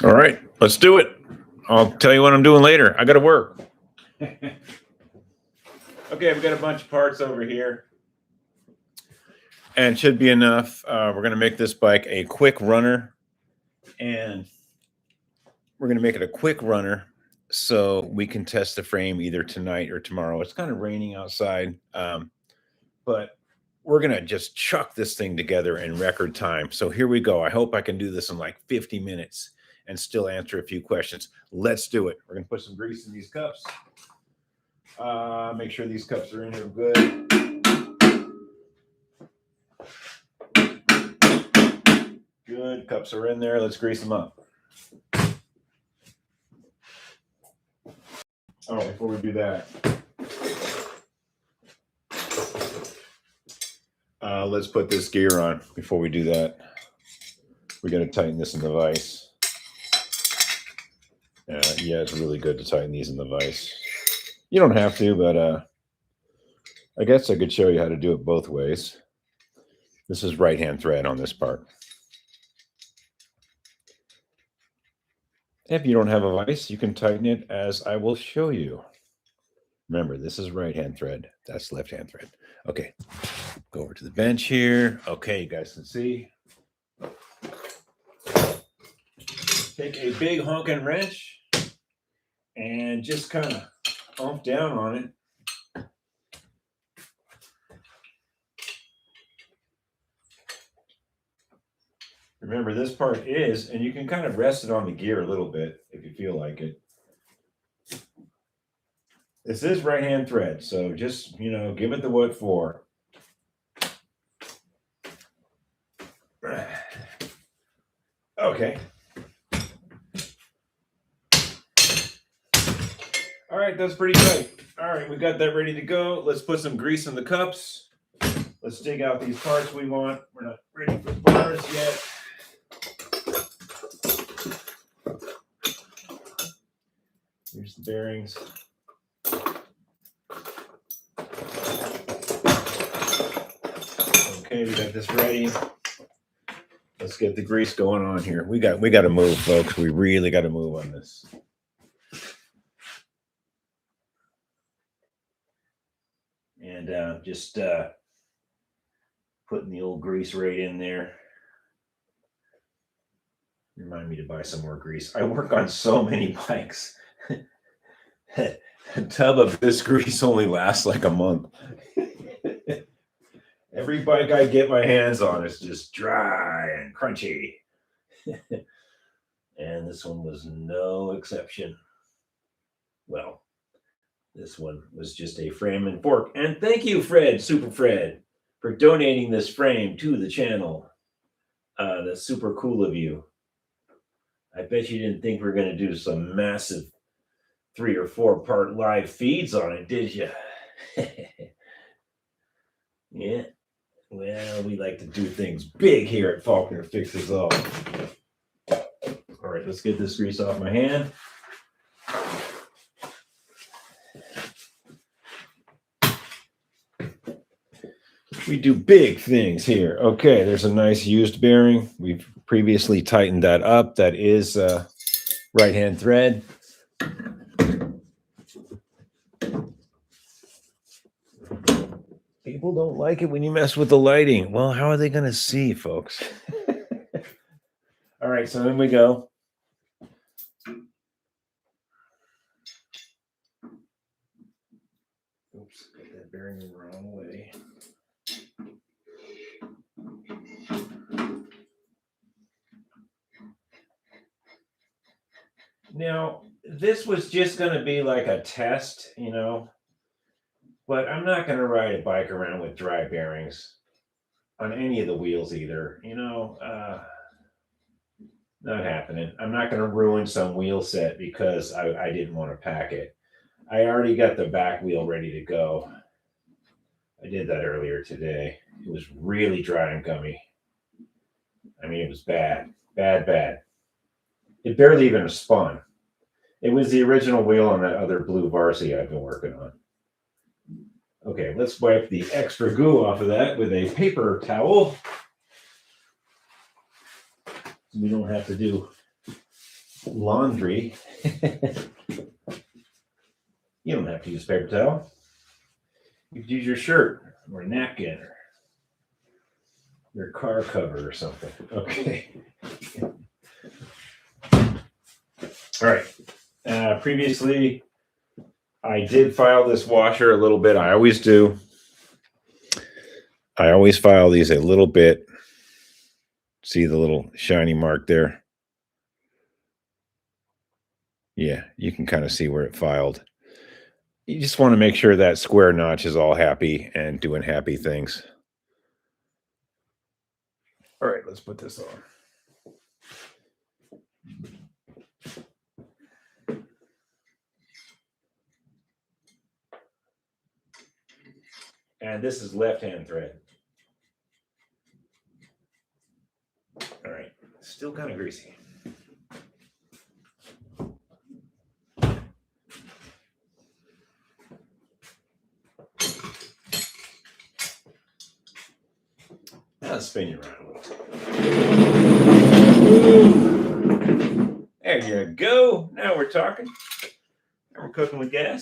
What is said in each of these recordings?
All right, let's do it. I'll tell you what I'm doing later. I got to work. Okay, I've got a bunch of parts over here. And it should be enough. We're going to make this bike a quick runner. And we're going to make it a quick runner so we can test the frame either tonight or tomorrow. It's kind of raining outside. But we're going to just chuck this thing together in record time. So here we go. I hope I can do this in like 50 minutes and still answer a few questions. Let's do it. We're going to put some grease in these cups. Make sure these cups are in here good. Good. Cups are in there. Let's grease them up. Oh, before we do that, let's put this gear on before we do that. We got to tighten this in the vise. Yeah, it's really good to tighten these in the vise. You don't have to, but I guess I could show you how to do it both ways. This is right-hand thread on this part. If you don't have a vise, you can tighten it as I will show you. Remember, this is right-hand thread. That's left-hand thread. Okay, go over to the bench here. Okay, you guys can see. Take a big honking wrench and just kind of pump down on it. Remember, this part is, and you can kind of rest it on the gear a little bit if you feel like it. This is right-hand thread, so just, give it the what for. Okay. All right, that's pretty tight. All right, we got that ready to go. Let's put some grease in the cups. Let's dig out these parts we want. We're not ready for bars yet. Here's the bearings. Okay, we got this ready. Let's get the grease going on here. We got to move, folks. We really got to move on this. And just putting the old grease right in there. Remind me to buy some more grease. I work on so many bikes. A tub of this grease only lasts like a month. Every bike I get my hands on is just dry and crunchy. And this one was no exception. Well, this one was just a frame and fork. And thank you, Fred, Super Fred, for donating this frame to the channel. That's super cool of you. I bet you didn't think we were going to do some massive 3 or 4 part live feeds on it, did you? Yeah. Well, we like to do things big here at Faulkner Fixes All. All right, let's get this grease off my hand. We do big things here. Okay, there's a nice used bearing. We've previously tightened that up. That is right-hand thread. People don't like it when you mess with the lighting. Well, how are they going to see, folks? All right, so in we go. Oops, got that bearing the wrong way. Now, this was just going to be like a test, but I'm not going to ride a bike around with dry bearings on any of the wheels either, not happening. I'm not going to ruin some wheel set because I didn't want to pack it. I already got the back wheel ready to go. I did that earlier today. It was really dry and gummy. I mean, it was bad. It barely even spun. It was the original wheel on that other blue varsity I've been working on. Okay, let's wipe the extra goo off of that with a paper towel. We don't have to do laundry. You don't have to use paper towel. You could use your shirt or a napkin or your car cover or something. Okay. All right. Previously, I did file this washer a little bit. I always do. I always file these a little bit. See the little shiny mark there? Yeah, you can kind of see where it filed. You just want to make sure that square notch is all happy and doing happy things. All right, let's put this on. And this is left-hand thread. All right, still kind of greasy. Now let's spin you around a little. There you go. Now we're talking. Now we're cooking with gas.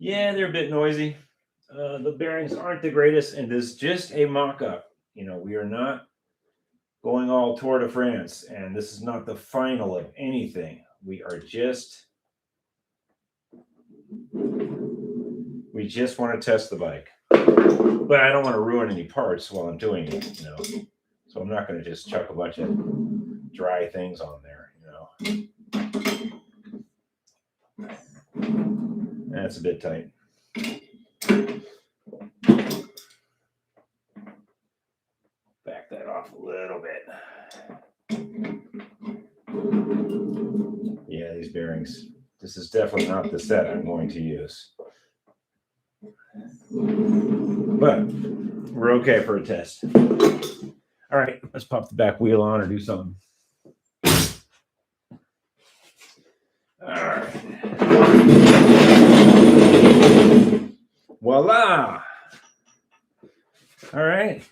Yeah, they're a bit noisy. The bearings aren't the greatest, and this is just a mock-up. You know, we are not going all Tour de France, and this is not the final of anything. We just want to test the bike. But I don't want to ruin any parts while I'm doing it, you know. So I'm not going to just chuck a bunch of dry things on there, you know. That's a bit tight. Back that off a little bit. Yeah, these bearings. This is definitely not the set I'm going to use. But we're okay for a test. All right, let's pop the back wheel on or do something. All right. Voila. All right.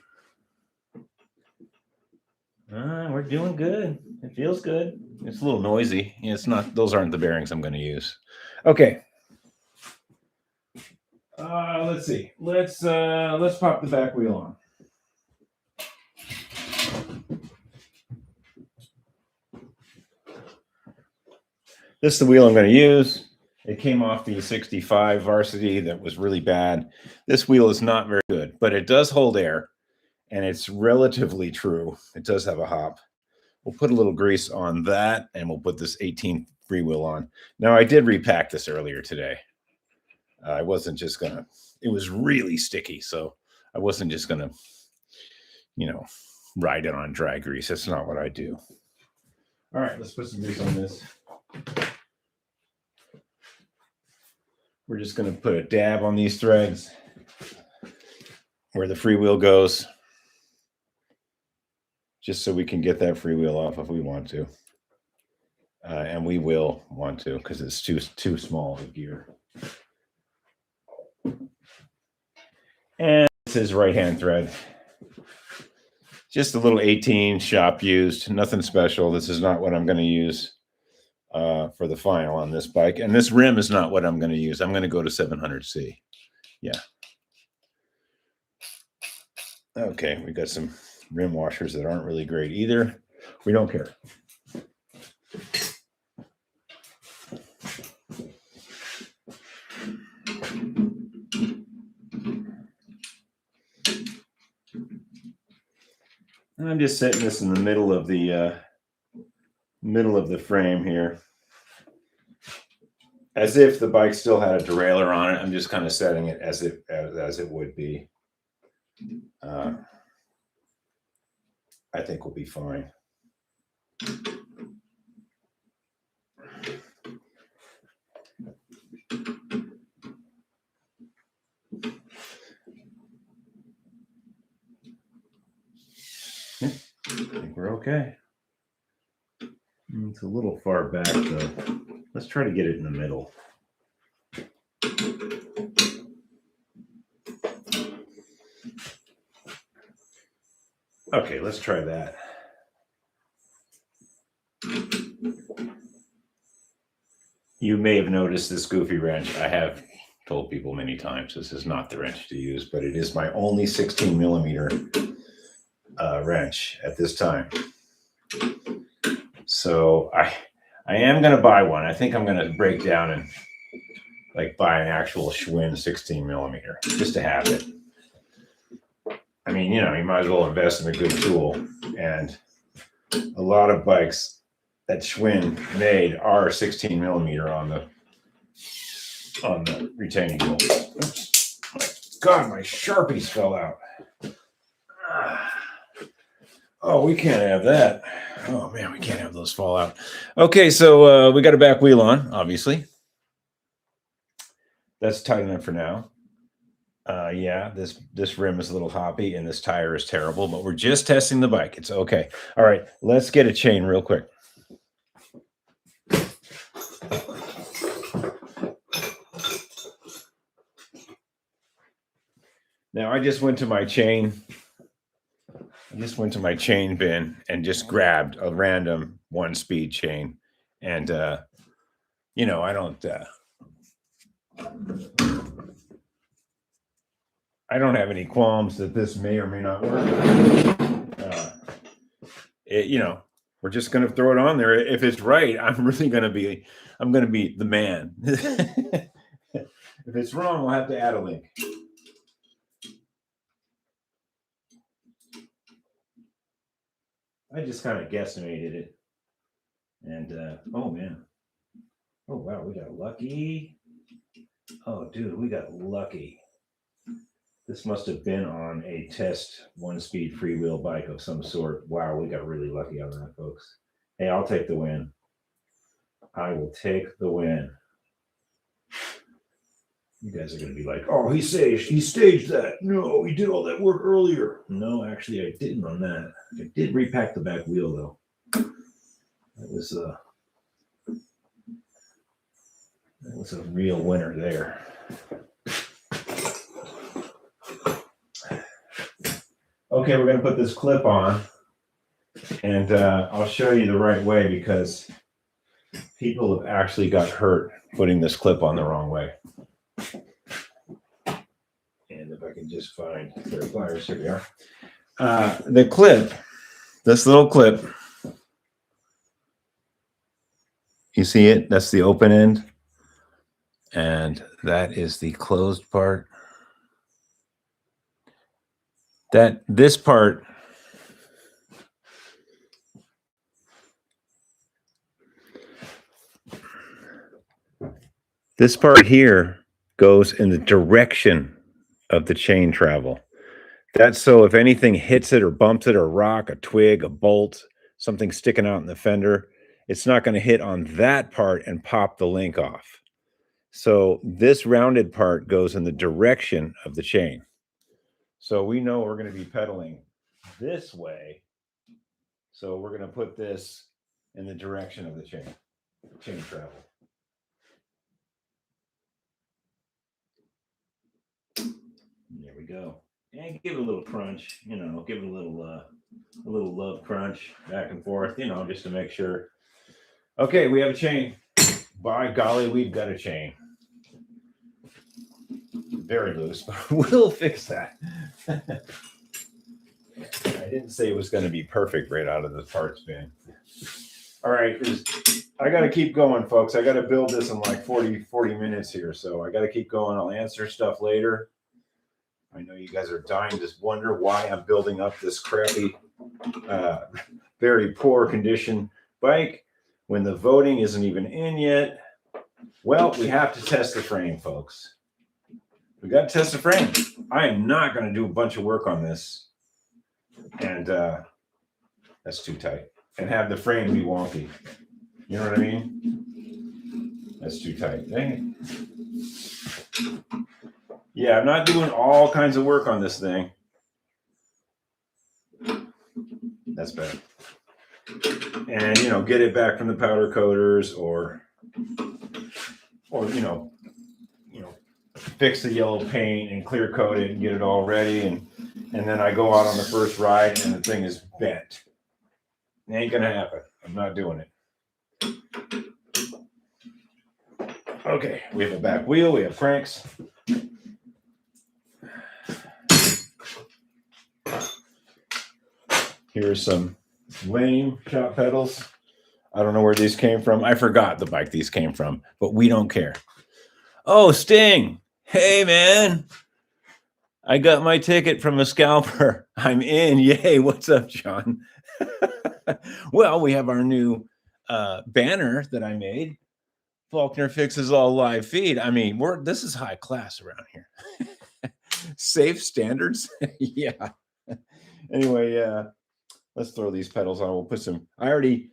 We're doing good. It feels good. It's a little noisy. It's not, those aren't the bearings I'm going to use. Okay. Let's see. Let's pop the back wheel on. This is the wheel I'm going to use. It came off the 65 varsity that was really bad. This wheel is not very good, but it does hold air, and it's relatively true. It does have a hop. We'll put a little grease on that, and we'll put this 18 freewheel on. Now, I did repack this earlier today. I wasn't just going to, it was really sticky, so I wasn't just going to, you know, ride it on dry grease. That's not what I do. All right, let's put some grease on this. We're just going to put a dab on these threads where the freewheel goes, just so we can get that freewheel off if we want to. And we will want to because it's too small of a gear. And this is right-hand thread. Just a little 18 shop used, nothing special. This is not what I'm going to use for the final on this bike. And this rim is not what I'm going to use. I'm going to go to 700C. Yeah. Okay, we got some rim washers that aren't really great either. We don't care. And I'm just setting this in the middle of the frame here, as if the bike still had a derailleur on it. I'm just kind of setting it as it would be. I think we'll be fine. Yeah, I think we're okay. It's a little far back though. Let's try to get it in the middle. Okay, let's try that. You may have noticed this goofy wrench. I have told people many times this is not the wrench to use, but it is my only 16 millimeter wrench at this time. So I am going to buy one. I think I'm going to break down and like buy an actual Schwinn 16 millimeter just to have it. I mean, you know, you might as well invest in a good tool. And a lot of bikes that Schwinn made are 16 millimeter on the retaining wheel. Oops. My God, my Sharpies fell out. Oh, we can't have that. Oh man, we can't have those fall out. Okay, so we got a back wheel on, obviously. That's tight enough for now. Yeah, this rim is a little hoppy and this tire is terrible, but we're just testing the bike. It's okay. All right, let's get a chain real quick. Now I just went to my chain bin and just grabbed a random 1-speed chain. And you know, I don't have any qualms that this may or may not work. You know, we're just going to throw it on there. If it's right, I'm going to be the man. If it's wrong, we'll have to add a link. I just kind of guesstimated it. And oh man. Oh wow, we got lucky. Oh dude, we got lucky. This must have been on a test 1-speed freewheel bike of some sort. Wow, we got really lucky on that, folks. Hey, I'll take the win. I will take the win. You guys are going to be like, oh, he staged that. No, he did all that work earlier. No, actually, I didn't on that. I did repack the back wheel, though. That was a real winner there. Okay, we're going to put this clip on, and I'll show you the right way because people have actually got hurt putting this clip on the wrong way. And if I can just find their pliers, here we are. The clip, this little clip, you see it? That's the open end, and that is the closed part. This part here goes in the direction of the chain travel. That's so if anything hits it or bumps it, or a rock, a twig, a bolt, something sticking out in the fender, it's not going to hit on that part and pop the link off. So this rounded part goes in the direction of the chain. So we know we're going to be pedaling this way. So we're going to put this in the direction of the chain travel. There we go. And give it a little crunch, you know, give it a little love crunch back and forth, you know, just to make sure. Okay, we have a chain. By golly, we've got a chain. Very loose, but we'll fix that. I didn't say it was going to be perfect right out of the parts bin. All right, I got to keep going, folks. I got to build this in like 40 minutes here, so I got to keep going. I'll answer stuff later. I know you guys are dying to wonder why I'm building up this crappy, very poor condition bike when the voting isn't even in yet. Well, we have to test the frame, folks. We got to test the frame. I am not going to do a bunch of work on this, and that's too tight, and have the frame be wonky. You know what I mean? That's too tight. Dang it. Yeah, I'm not doing all kinds of work on this thing. That's bad. And, you know, get it back from the powder coaters or fix the yellow paint and clear coat it and get it all ready. And then I go out on the first ride and the thing is bent. It ain't gonna happen. I'm not doing it. Okay, we have a back wheel, we have cranks. Here's some lame shop pedals. I don't know where these came from. I forgot the bike these came from, but we don't care. Oh, Sting. Hey, man. I got my ticket from a scalper. I'm in. Yay. What's up, John? Well, we have our new banner that I made. Faulkner Fixes All live feed. I mean, this is high class around here. Safe standards. Yeah. Anyway, let's throw these pedals on. We'll put some. I already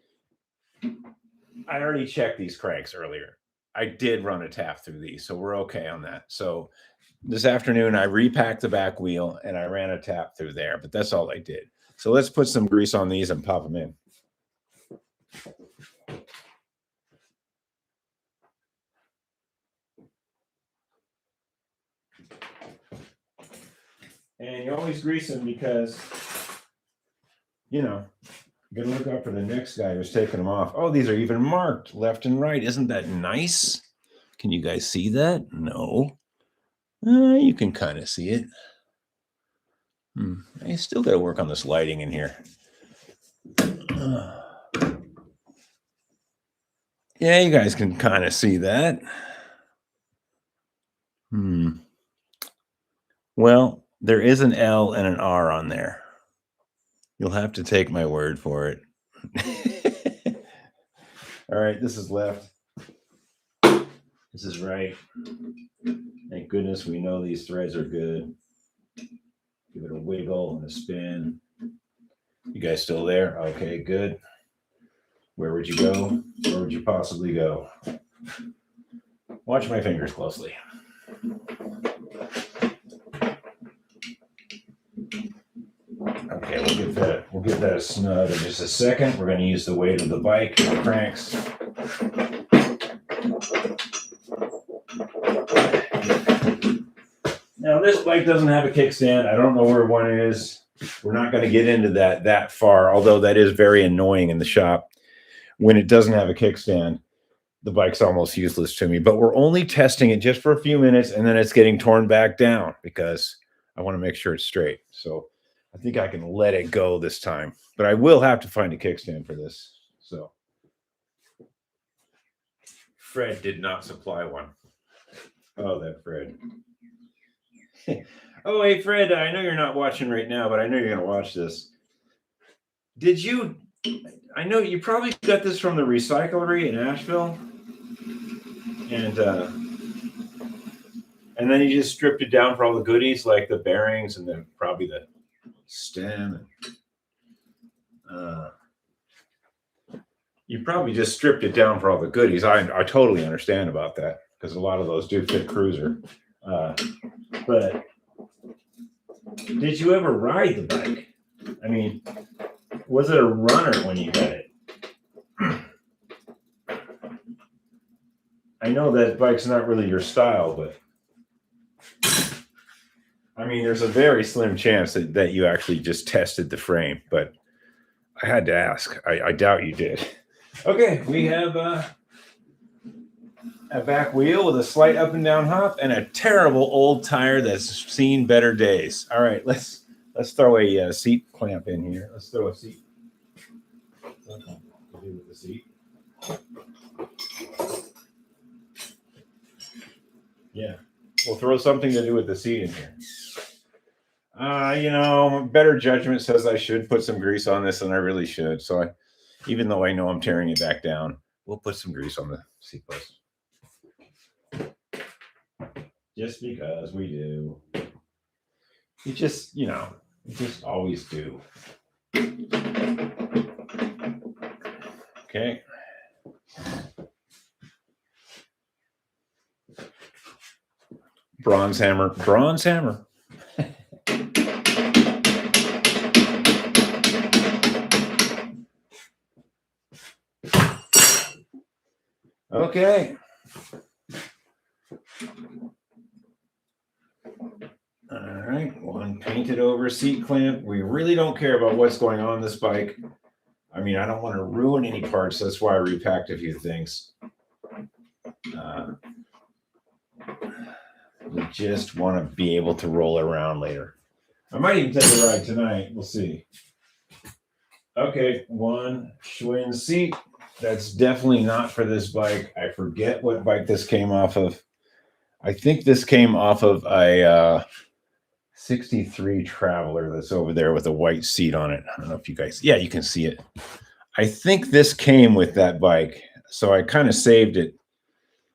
checked these cranks earlier. I did run a tap through these, so we're okay on that. So this afternoon, I repacked the back wheel and I ran a tap through there, but that's all I did. So let's put some grease on these and pop them in. And you always grease them because, you know, you gotta look out for the next guy who's taking them off. Oh, these are even marked left and right. Isn't that nice? Can you guys see that? No. You can kind of see it. I still got to work on this lighting in here. Yeah, you guys can kind of see that. Well, there is an L and an R on there. You'll have to take my word for it. All right, this is left. This is right. Thank goodness we know these threads are good. Give it a wiggle and a spin. You guys still there? Okay, good. Where would you go? Where would you possibly go? Watch my fingers closely. Okay, we'll give that a snug in just a second. We're going to use the weight of the bike and the cranks. Now this bike doesn't have a kickstand. I don't know where one is. We're not going to get into that far, although that is very annoying in the shop. When it doesn't have a kickstand, the bike's almost useless to me. But we're only testing it just for a few minutes, and then it's getting torn back down because I want to make sure it's straight. So I think I can let it go this time. But I will have to find a kickstand for this. So Fred did not supply one. Oh, that Fred. Oh, hey, Fred, I know you're not watching right now, but I know you're going to watch this. I know you probably got this from the recyclery in Asheville. And then you just stripped it down for all the goodies, like the bearings and then probably the stem. You probably just stripped it down for all the goodies. I totally understand about that because a lot of those do fit cruiser. But did you ever ride the bike? I mean, was it a runner when you got it? I know that bike's not really your style, but I mean, there's a very slim chance that you actually just tested the frame, but I had to ask. I doubt you did. Okay, we have a back wheel with a slight up and down hop and a terrible old tire that's seen better days. All right, let's throw a seat clamp in here. Let's throw a seat. Something to do with the seat. Yeah, we'll throw something to do with the seat in here. Better judgment says I should put some grease on this than I really should. So even though I know I'm tearing it back down, we'll put some grease on the seat post. Just because we do. You just always do. Okay. Bronze hammer. Okay. right, one painted over seat clamp. We really don't care about what's going on this bike. I mean, I don't want to ruin any parts. That's why I repacked a few things. We just want to be able to roll around later. I might even take a ride tonight. We'll see. Okay, one Schwinn seat. That's definitely not for this bike. I forget what bike this came off of. I think this came off of a 63 Traveler that's over there with a white seat on it. I don't know if you guys, yeah, you can see it. I think this came with that bike. So I kind of saved it,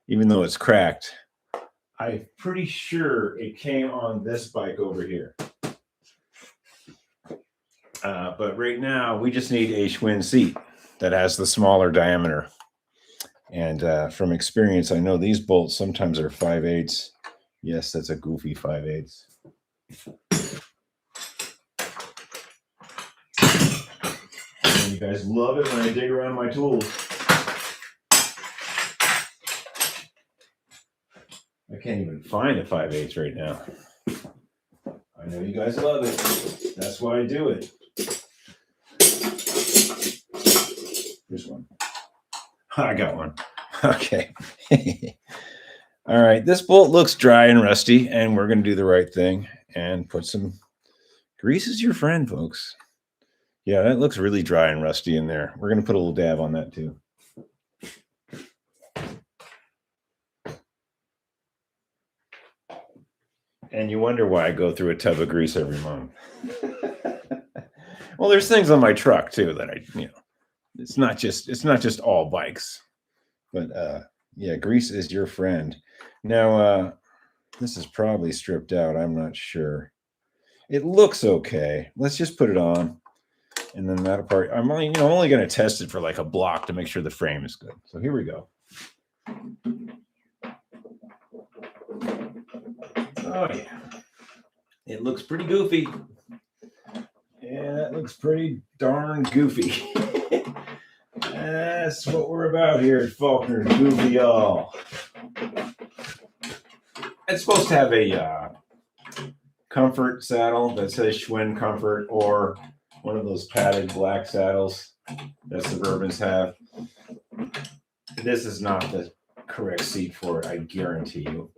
even though it's cracked. I'm pretty sure it came on this bike over here. But right now, we just need a Schwinn seat that has the smaller diameter. And from experience, I know these bolts sometimes are 5/8. Yes, that's a goofy 5/8. And you guys love it when I dig around my tools. I can't even find a 5/8 right now. I know you guys love it. That's why I do it. Here's one. I got one. Okay. All right. This bolt looks dry and rusty, and we're going to do the right thing and put some grease is your friend, folks. Yeah, that looks really dry and rusty in there. We're going to put a little dab on that too. And you wonder why I go through a tub of grease every month. Well, there's things on my truck too that it's not just all bikes, but yeah, grease is your friend. Now, this is probably stripped out. I'm not sure. It looks okay. Let's just put it on, and then that part. I'm only going to test it for like a block to make sure the frame is good. So here we go. Oh yeah, it looks pretty goofy. Yeah, it looks pretty darn goofy. That's what we're about here at Faulkner, goofy y'all. It's supposed to have a comfort saddle that says Schwinn Comfort, or one of those padded black saddles that Suburbans have. This is not the correct seat for it, I guarantee you.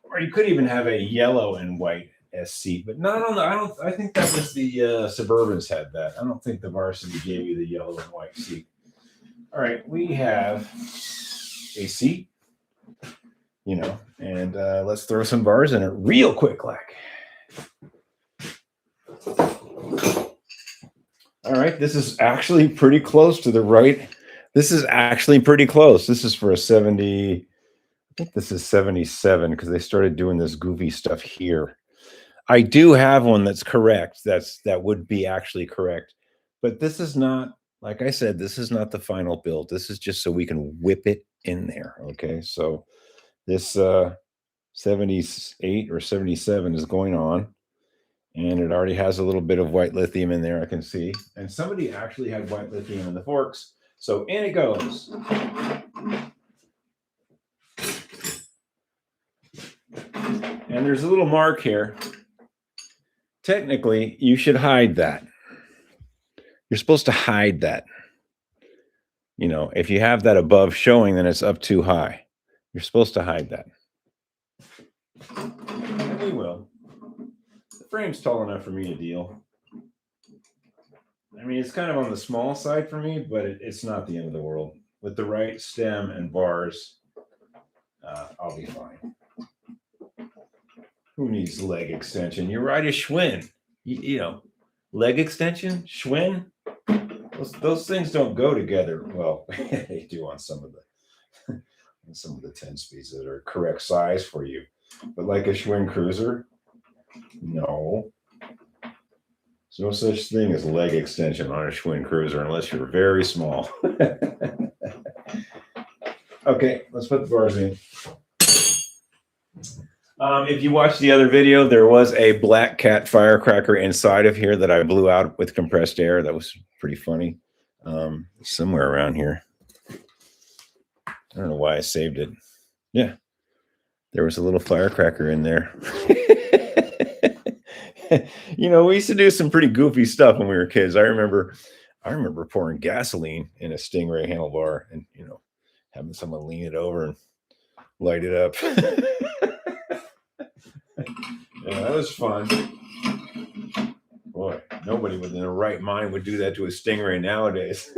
Or you could even have a yellow and white S seat, but not on the. I think that was the Suburbans had that. I don't think the Varsity gave you the yellow and white seat. All right, we have a seat, and let's throw some bars in it real quick, like. All right, this is actually pretty close to the right. This is actually pretty close. This is for a 70. I think this is 77 because they started doing this goofy stuff here. I do have one that's correct. That would be actually correct. But this is not, like I said, this is not the final build. This is just so we can whip it in there. Okay. So this 78 or 77 is going on. And it already has a little bit of white lithium in there, I can see. And somebody actually had white lithium in the forks. So in it goes. And there's a little mark here. Technically, you should hide that. You're supposed to hide that. If you have that above showing, then it's up too high. You're supposed to hide that. And we will. The frame's tall enough for me to deal. I mean, it's kind of on the small side for me, but it's not the end of the world. With the right stem and bars, I'll be fine. Who needs leg extension? You ride a Schwinn. Leg extension, Schwinn. Those things don't go together. Well, they do on some of the 10 speeds that are correct size for you. But like a Schwinn Cruiser, no. There's no such thing as leg extension on a Schwinn Cruiser unless you're very small. Okay, let's put the bars in. If you watched the other video, there was a Black Cat firecracker inside of here that I blew out with compressed air. That was pretty funny. Somewhere around here. I don't know why I saved it. Yeah, there was a little firecracker in there. We used to do some pretty goofy stuff when we were kids. I remember pouring gasoline in a Stingray handlebar and having someone lean it over and light it up. Yeah, that was fun. Boy, nobody within their right mind would do that to a Stingray nowadays.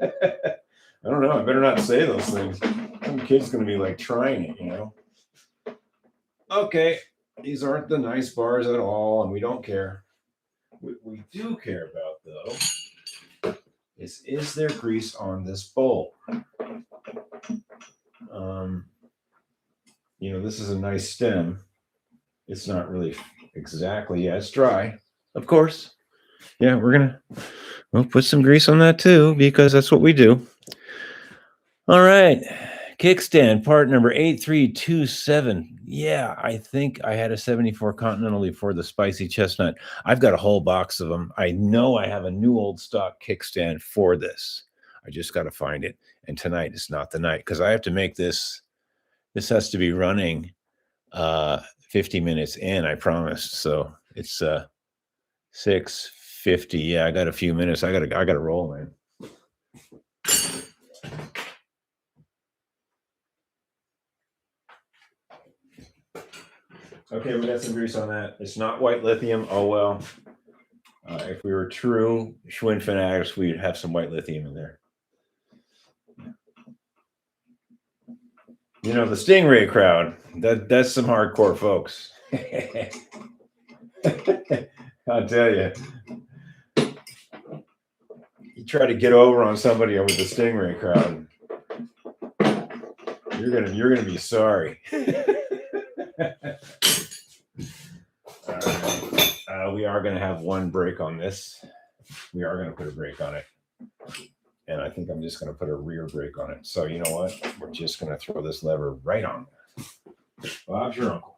I don't know. I better not say those things. Some kid's going to be like trying it. Okay, these aren't the nice bars at all, and we don't care. What we do care about, though, is there grease on this bowl? This is a nice stem. It's not really exactly, yeah, it's dry, of course. Yeah, we'll put some grease on that too, because that's what we do. All right. Kickstand part number 8327. Yeah, I think I had a 74 Continental before the spicy chestnut. I've got a whole box of them. I know I have a new old stock kickstand for this. I just got to find it. And tonight is not the night because I have to make this. This has to be running 50 minutes in, I promised. So it's 6:50. Yeah, I got a few minutes. I gotta roll, man. Okay, we got some grease on that. It's not white lithium. Oh well. If we were true Schwinn fanatics, we'd have some white lithium in there. The Stingray crowd. That's some hardcore folks. I'll tell you. You try to get over on somebody over the Stingray crowd, you're gonna be sorry. All right. We are gonna have one break on this. We are gonna put a brake on it, and I think I'm just gonna put a rear brake on it. So you know what? We're just gonna throw this lever right on. Bob's your uncle.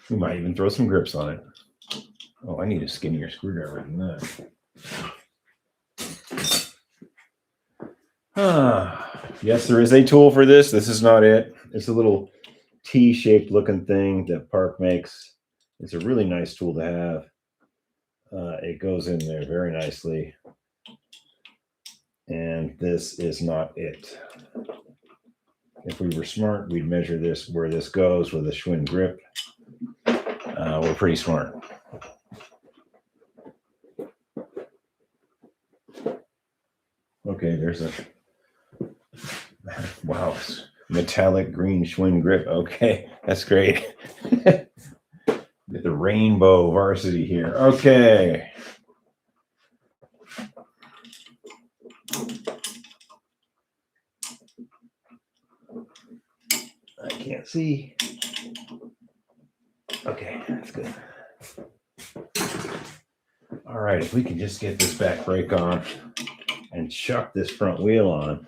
We might even throw some grips on it. Oh, I need a skinnier screwdriver than that. Yes, there is a tool for this. This is not it. It's a little T-shaped looking thing that Park makes. It's a really nice tool to have. It goes in there very nicely. And this is not it. If we were smart, we'd measure this where this goes with a Schwinn grip. We're pretty smart. Okay, there's a wow, metallic green Schwinn grip. Okay, that's great. Get the rainbow varsity here. Okay. I can't see. Okay, that's good. All right, if we can just get this back brake on and chuck this front wheel on,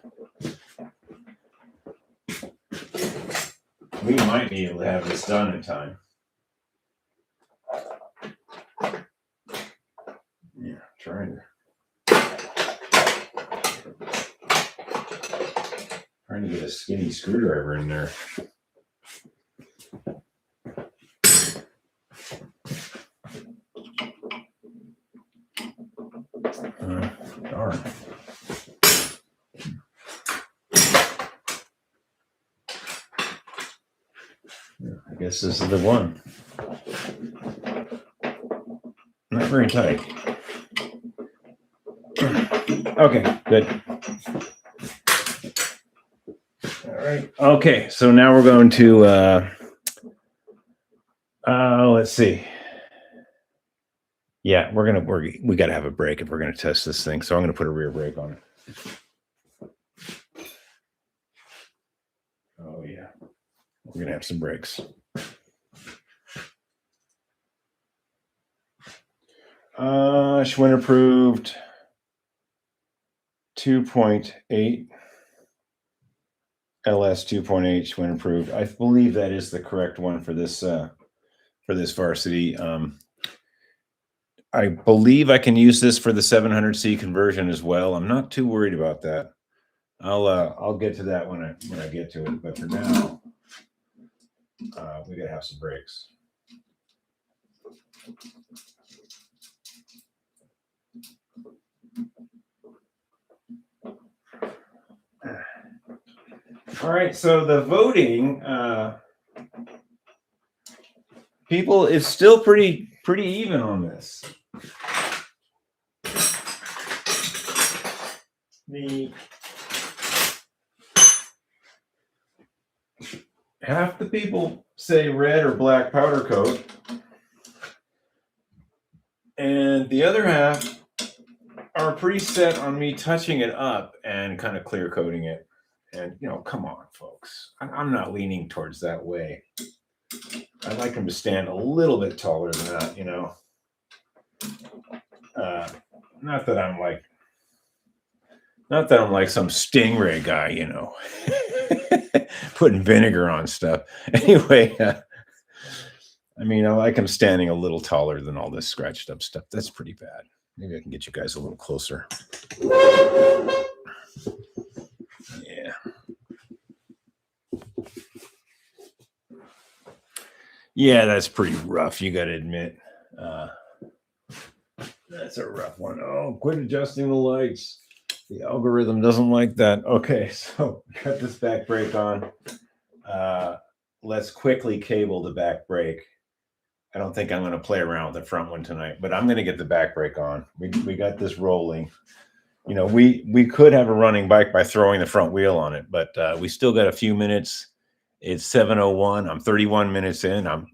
we might be able to have this done in time. Yeah, trying to get a skinny screwdriver in there. Darn. I guess this is the one. Not very tight. Okay, good. All right. Okay, so now we're going to let's see. Yeah, we got to have a brake if we're going to test this thing. So I'm going to put a rear brake on it. Oh yeah, we're going to have some brakes. Schwinn approved 2.8. LS 2.8 Schwinn approved. I believe that is the correct one for this varsity. I believe I can use this for the 700C conversion as well. I'm not too worried about that. I'll get to that when I get to it. But for now, we gotta have some brakes. All right, so the voting, people, it's still pretty even on this. Half the people say red or black powder coat, and the other half are pretty set on me touching it up and kind of clear coating it. And come on, folks, I'm not leaning towards that way. I'd like them to stand a little bit taller than that, Not that I'm like some stingray guy, putting vinegar on stuff. Anyway, I like them standing a little taller than all this scratched up stuff. That's pretty bad. Maybe I can get you guys a little closer. Yeah. Yeah, that's pretty rough, you got to admit. That's a rough one. Oh, quit adjusting the lights. The algorithm doesn't like that. Okay, so got this back brake on. Let's quickly cable the back brake. I don't think I'm going to play around with the front one tonight, but I'm going to get the back brake on. We got this rolling. We could have a running bike by throwing the front wheel on it, but we still got a few minutes. It's 7:01. I'm 31 minutes in. I'm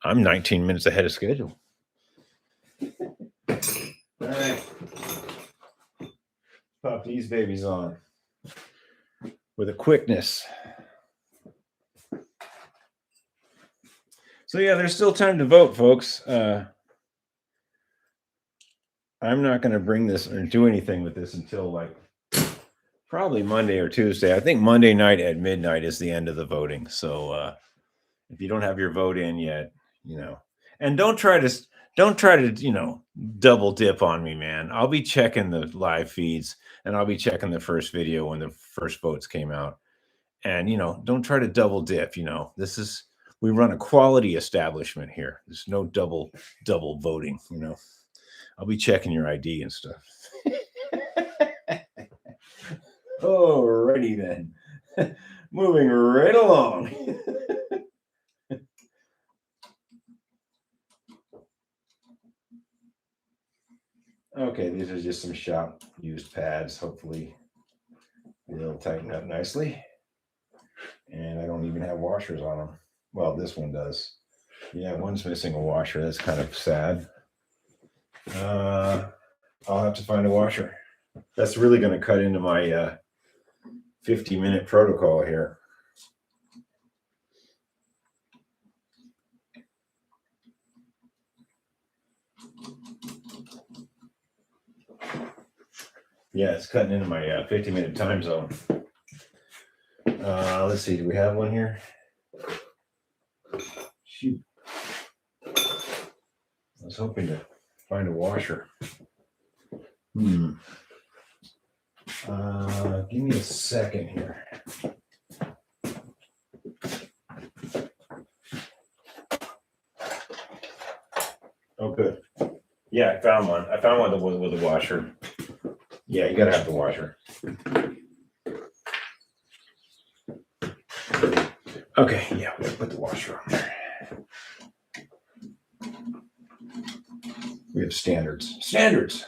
19 minutes ahead of schedule. All right. Pop these babies on with a quickness. So yeah, there's still time to vote, folks. I'm not going to bring this or do anything with this until probably Monday or Tuesday. I think Monday night at midnight is the end of the voting. So if you don't have your vote in yet, and don't try to double dip on me, man. I'll be checking the live feeds and I'll be checking the first video when the first votes came out. And don't try to double dip. We run a quality establishment here. There's no double voting. I'll be checking your ID and stuff. Alrighty then. Moving right along. Okay, these are just some shop used pads. Hopefully they'll tighten up nicely. And I don't even have washers on them. Well, this one does. Yeah, one's missing a washer. That's kind of sad. I'll have to find a washer. That's really going to cut into my 50-minute protocol here. Yeah, it's cutting into my 50-minute time zone. Let's see. Do we have one here? Shoot. I was hoping to find a washer. Give me a second here. Oh, good. Yeah, I found one. I found one with a washer. Yeah, you gotta have the washer. Okay, yeah, we'll put the washer on there. We have standards. Standards!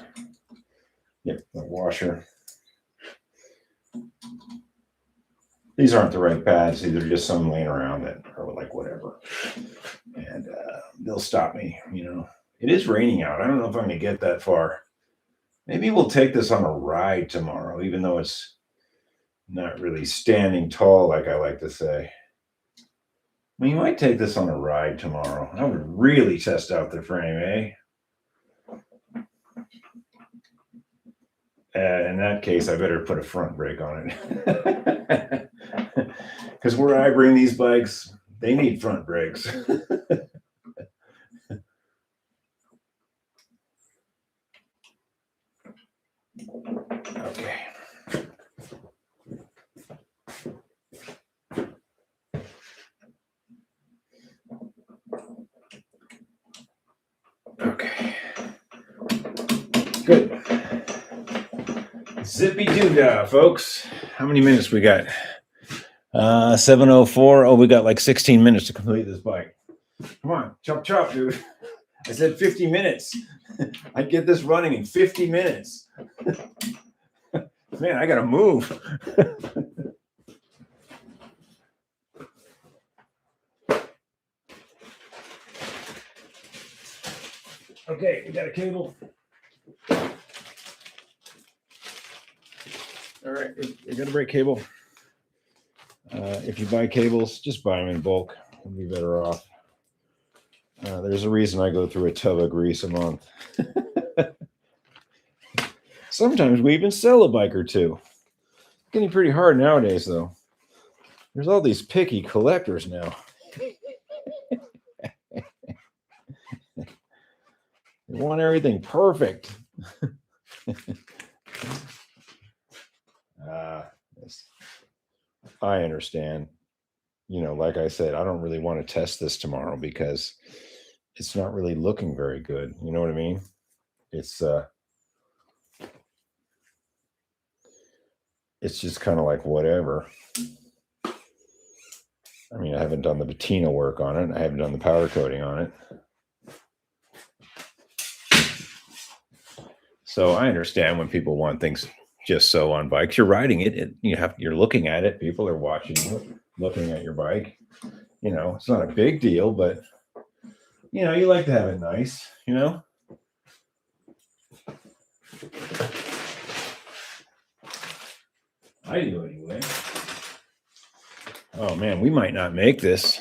Yep, the washer. These aren't the right pads. These are just some laying around that are whatever. And they'll stop me, It is raining out. I don't know if I'm going to get that far. Maybe we'll take this on a ride tomorrow, even though it's not really standing tall, like I like to say. You might take this on a ride tomorrow. I would really test out the frame, eh? In that case, I better put a front brake on it. Because where I bring these bikes, they need front brakes. Okay. Good. Zippy doo-dah, folks. How many minutes we got? 7:04. Oh, we got like 16 minutes to complete this bike. Come on, chop chop, dude. I said 50 minutes. I'd get this running in 50 minutes. Man, I gotta move. Okay, we got a cable. All right, we got a brake cable. If you buy cables, just buy them in bulk. You'll be better off. There's a reason I go through a tub of grease a month. Sometimes we even sell a bike or two. It's getting pretty hard nowadays, though. There's all these picky collectors now. They want everything perfect. I understand. Like I said, I don't really want to test this tomorrow because it's not really looking very good. You know what I mean? It's just kind of like whatever. I mean, I haven't done the patina work on it. I haven't done the powder coating on it. So I understand when people want things just so on bikes. You're riding it, you're looking at it. People are watching you, looking at your bike. It's not a big deal, but you like to have it nice, I do anyway. Oh man, we might not make this.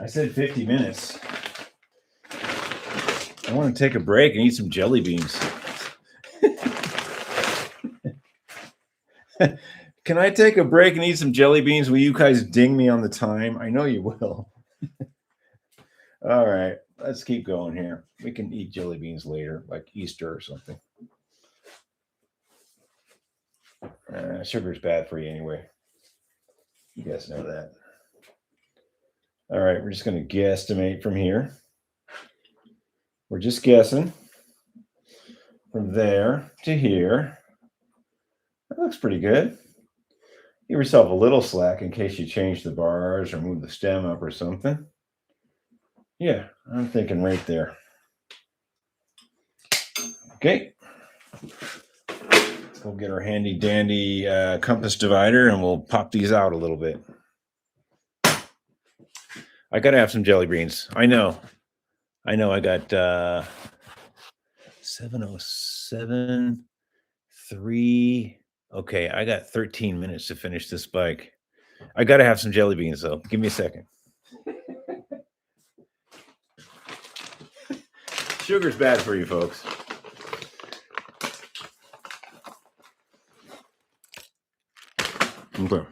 I said 50 minutes. I want to take a break and eat some jelly beans. Can I take a break and eat some jelly beans? Will you guys ding me on the time? I know you will. All right, let's keep going here. We can eat jelly beans later, like Easter or something. Sugar's bad for you anyway. You guys know that. All right, we're just going to guesstimate from here. We're just guessing from there to here. That looks pretty good. Give yourself a little slack in case you change the bars or move the stem up or something. Yeah, I'm thinking right there. Okay. Let's go get our handy dandy compass divider and we'll pop these out a little bit. I got to have some jelly beans. I know. I got 7:07, 3. Okay, I got 13 minutes to finish this bike. I got to have some jelly beans, though. Give me a second. Sugar's bad for you, folks. Okay.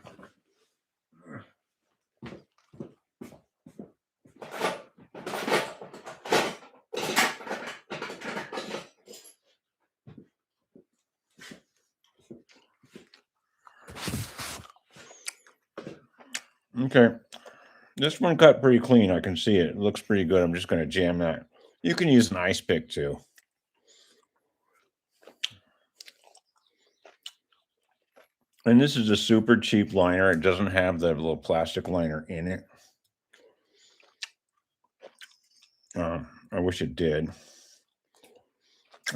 Okay. This one cut pretty clean. I can see it. It looks pretty good. I'm just going to jam that. You can use an ice pick too. And this is a super cheap liner. It doesn't have the little plastic liner in it. I wish it did.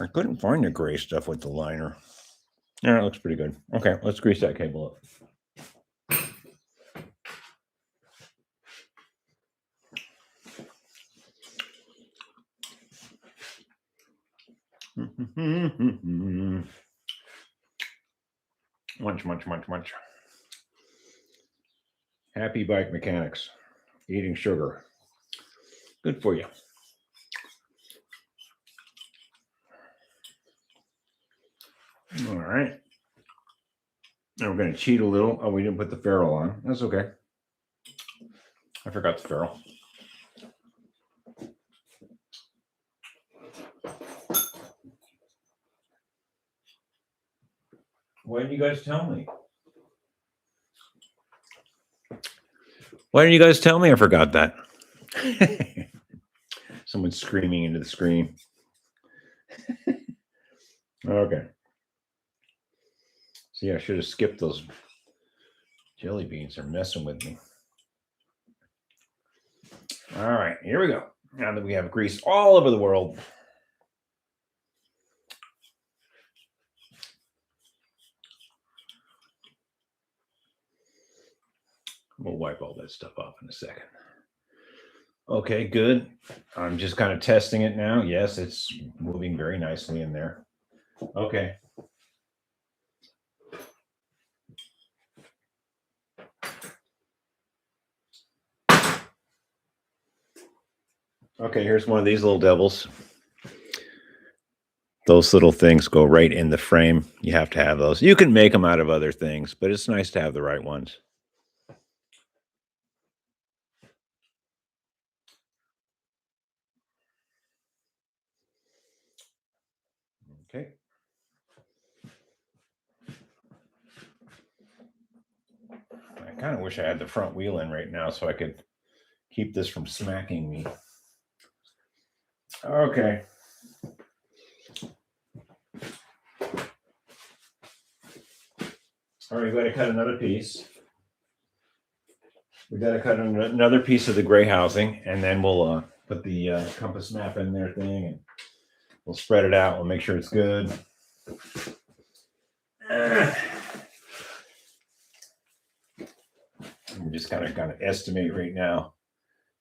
I couldn't find the gray stuff with the liner. Yeah, it looks pretty good. Okay, let's grease that cable up. Munch. Happy bike mechanics. Eating sugar. Good for you. All right. Now we're going to cheat a little. Oh, we didn't put the ferrule on. That's okay. I forgot the ferrule. Why didn't you guys tell me? Why didn't you guys tell me I forgot that? Someone's screaming into the screen. Okay. See, I should have skipped those jelly beans. They're messing with me. All right, here we go. Now that we have grease all over the world. We'll wipe all that stuff off in a second. Okay, good. I'm just kind of testing it now. Yes, it's moving very nicely in there. Okay. Okay, here's one of these little devils. Those little things go right in the frame. You have to have those. You can make them out of other things, but it's nice to have the right ones. Okay. I kind of wish I had the front wheel in right now so I could keep this from smacking me. Okay. All right, we got to cut another piece. We got to cut another piece of the gray housing, and then we'll put the compass map in there thing, and we'll spread it out. We'll make sure it's good. We just kind of estimate right now.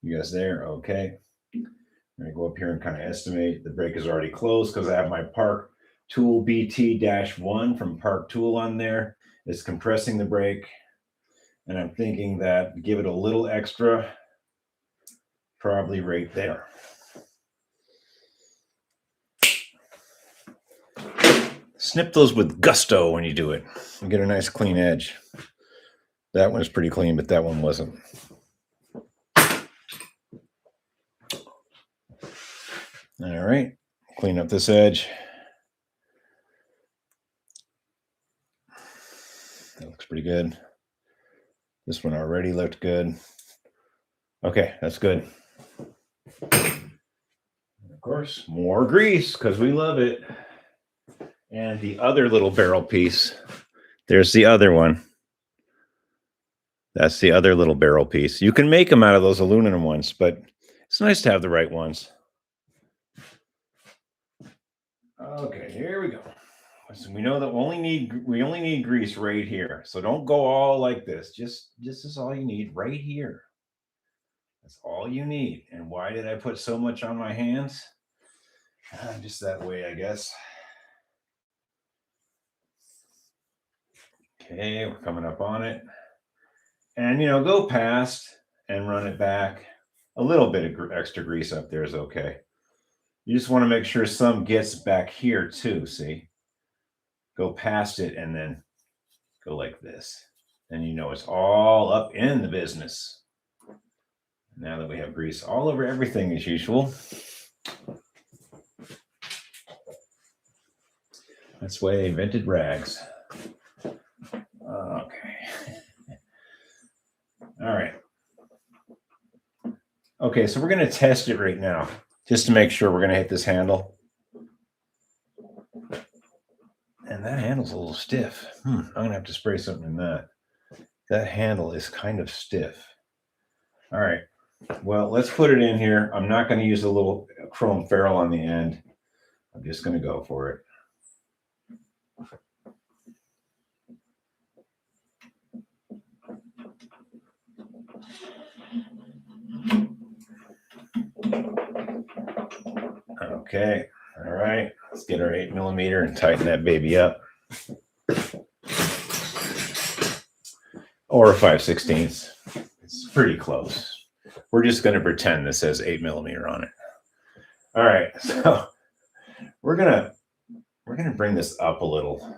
You guys there? Okay. I'm gonna go up here and kind of estimate. The brake is already closed because I have my Park Tool BT-1 from Park Tool on there. It's compressing the brake. And I'm thinking that give it a little extra, probably right there. Snip those with gusto when you do it and get a nice clean edge. That one's pretty clean, but that one wasn't. All right, clean up this edge. That looks pretty good. This one already looked good. Okay, that's good. Of course, more grease because we love it. And the other little barrel piece, there's the other one. That's the other little barrel piece. You can make them out of those aluminum ones, but it's nice to have the right ones. Okay, here we go. So we know that we only need grease right here. So don't go all like this. Just this is all you need right here. That's all you need. And why did I put so much on my hands? Just that way, I guess. Okay, we're coming up on it. And go past and run it back. A little bit of extra grease up there is okay. You just want to make sure some gets back here too, see? Go past it and then go like this. And it's all up in the business. Now that we have grease all over everything as usual. That's why I invented rags. Okay. All right. Okay, so we're going to test it right now, just to make sure we're going to hit this handle. And that handle's a little stiff. I'm going to have to spray something in that. That handle is kind of stiff. All right. Well, let's put it in here. I'm not going to use a little chrome ferrule on the end. I'm just going to go for it. Okay. All right. Let's get our 8mm and tighten that baby up. Or a 5/16. It's pretty close. We're just going to pretend this says 8mm on it. All right. So we're gonna bring this up a little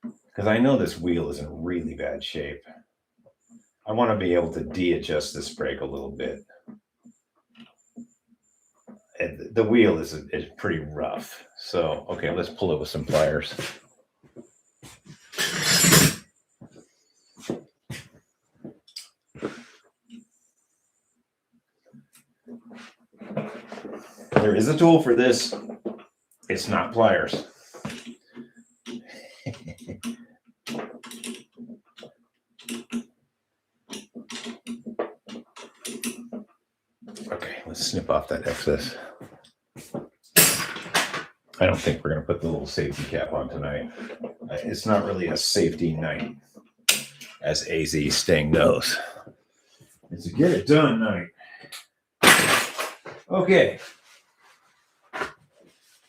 because I know this wheel is in really bad shape. I want to be able to de-adjust this brake a little bit. And the wheel is pretty rough. So, okay, let's pull it with some pliers. There is a tool for this. It's not pliers. Let's snip off that excess. I don't think we're going to put the little safety cap on tonight. It's not really a safety night, as AZ Sting knows. It's a get it done night. Okay.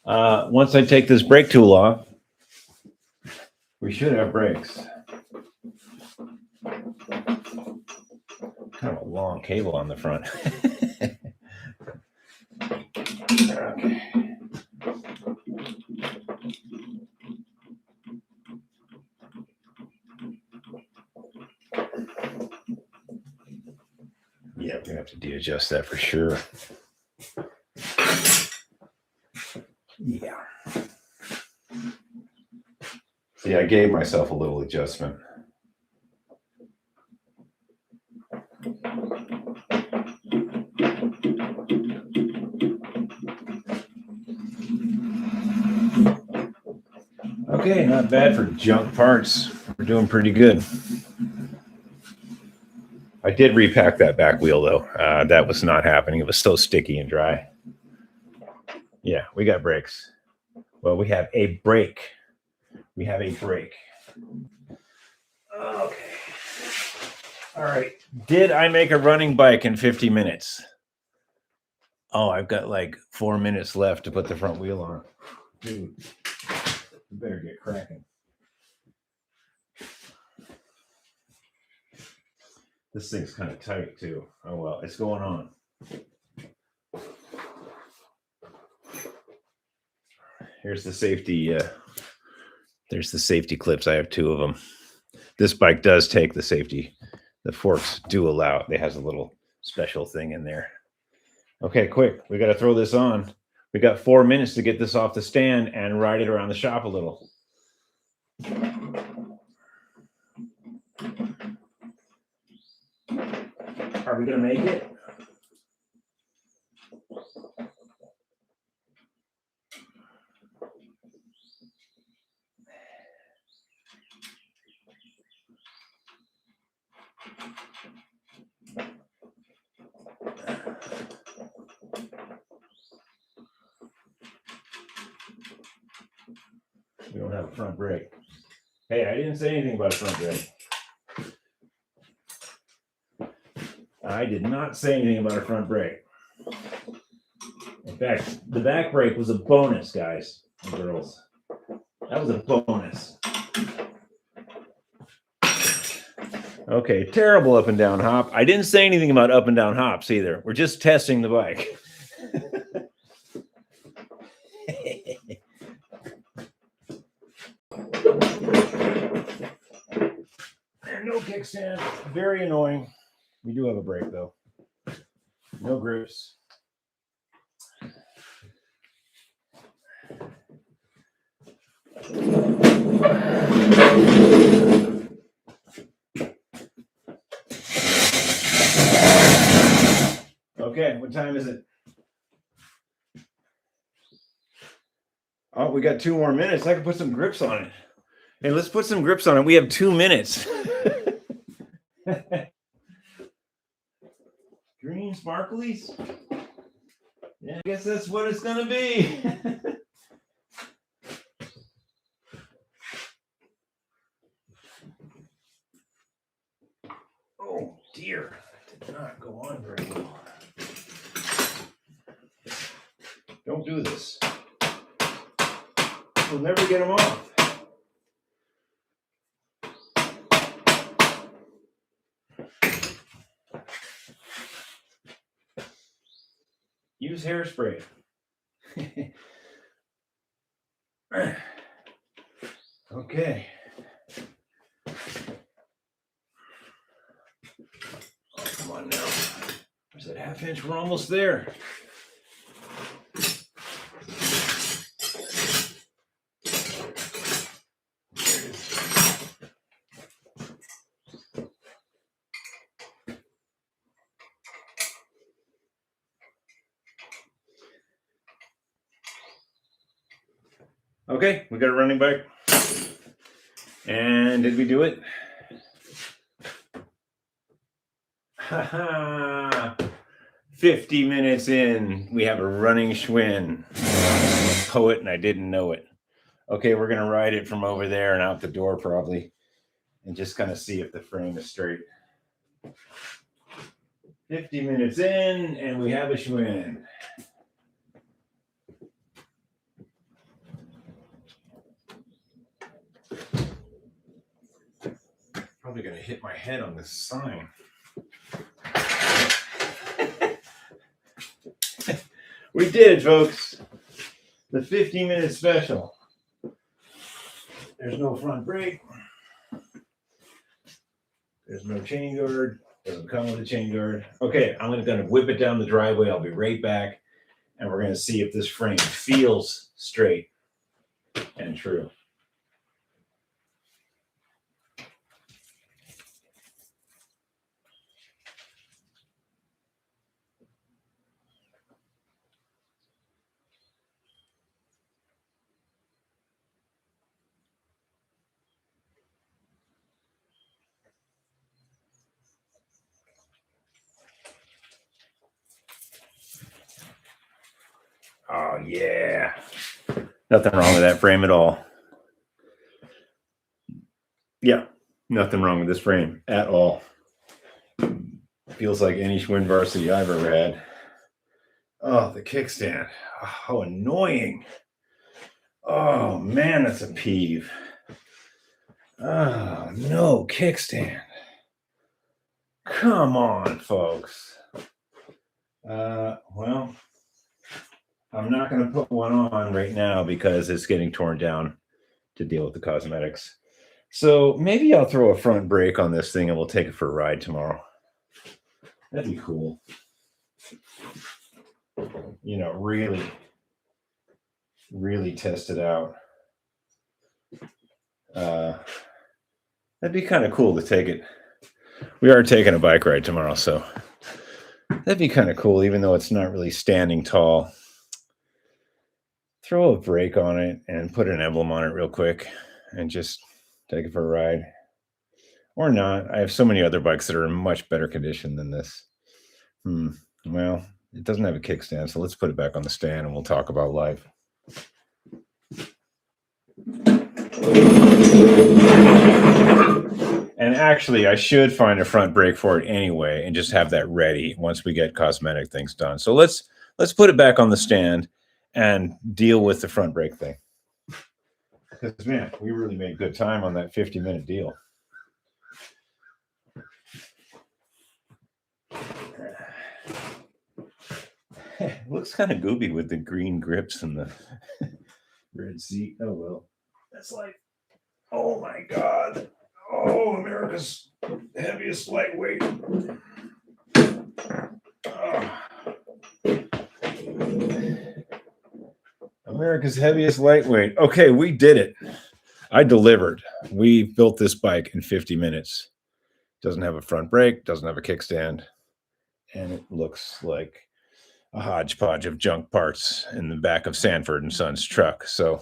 Once I take this brake tool off, we should have brakes. Kind of a long cable on the front. Okay. Yeah, we're gonna have to de-adjust that for sure. Yeah. See, I gave myself a little adjustment. Okay, not bad for junk parts. We're doing pretty good. I did repack that back wheel though. That was not happening. It was so sticky and dry. Yeah, we got brakes. Well, we have a brake. We have a brake. Okay. All right. Did I make a running bike in 50 minutes? Oh, I've got like 4 minutes left to put the front wheel on. Dude, you better get cracking. This thing's kind of tight too. Oh well, it's going on. Here's the safety. There's the safety clips. I have 2 of them. This bike does take the safety. The forks do allow it. It has a little special thing in there. Okay, quick. We got to throw this on. We got 4 minutes to get this off the stand and ride it around the shop a little. Are we going to make it? We don't have a front brake. Hey, I didn't say anything about a front brake. I did not say anything about a front brake. In fact, the back brake was a bonus, guys and girls. That was a bonus. Okay, terrible up and down hop. I didn't say anything about up and down hops either. We're just testing the bike. No kickstand. Very annoying. We do have a brake though. No grips. Okay, what time is it? Oh, we got 2 more minutes. I can put some grips on it. Hey, let's put some grips on it. We have 2 minutes. Green sparklies? Yeah, I guess that's what it's gonna be. Oh dear, that did not go on very well. Don't do this. We'll never get them off. Use hairspray. Okay. Oh, come on now. Where's that 1/2 inch? We're almost there. Okay, we got a running bike. And did we do it? Haha. 50 minutes in, we have a running Schwinn. I'm a poet and I didn't know it. Okay, we're going to ride it from over there and out the door probably and just kind of see if the frame is straight. 50 minutes in and we have a Schwinn. Probably going to hit my head on this sign. We did it, folks. The 50-minute special. There's no front brake. There's no chain guard. Doesn't come with a chain guard. Okay, I'm going to whip it down the driveway. I'll be right back. And we're going to see if this frame feels straight and true. Oh, yeah. Nothing wrong with that frame at all. Yeah, nothing wrong with this frame at all. Feels like any Schwinn varsity I've ever had. Oh, the kickstand. Oh, how annoying. Oh, man, that's a peeve. Oh, no kickstand. Come on, folks. Well, I'm not going to put one on right now because it's getting torn down to deal with the cosmetics. So maybe I'll throw a front brake on this thing and we'll take it for a ride tomorrow. That'd be cool. You know, really test it out. That'd be kind of cool to take it. We are taking a bike ride tomorrow, so that'd be kind of cool, even though it's not really standing tall. Throw a brake on it and put an emblem on it real quick and just take it for a ride. Or not. I have so many other bikes that are in much better condition than this. Well, it doesn't have a kickstand, so let's put it back on the stand and we'll talk about life. And actually, I should find a front brake for it anyway and just have that ready once we get cosmetic things done. So let's put it back on the stand and deal with the front brake thing. Because, man, we really made good time on that 50-minute deal. It looks kind of goopy with the green grips and the red seat. Oh, well. That's like, oh, my God. Oh, America's heaviest lightweight. Oh. America's heaviest lightweight. Okay, we did it. I delivered. We built this bike in 50 minutes. Doesn't have a front brake, doesn't have a kickstand, and it looks like a hodgepodge of junk parts in the back of Sanford and Son's truck. So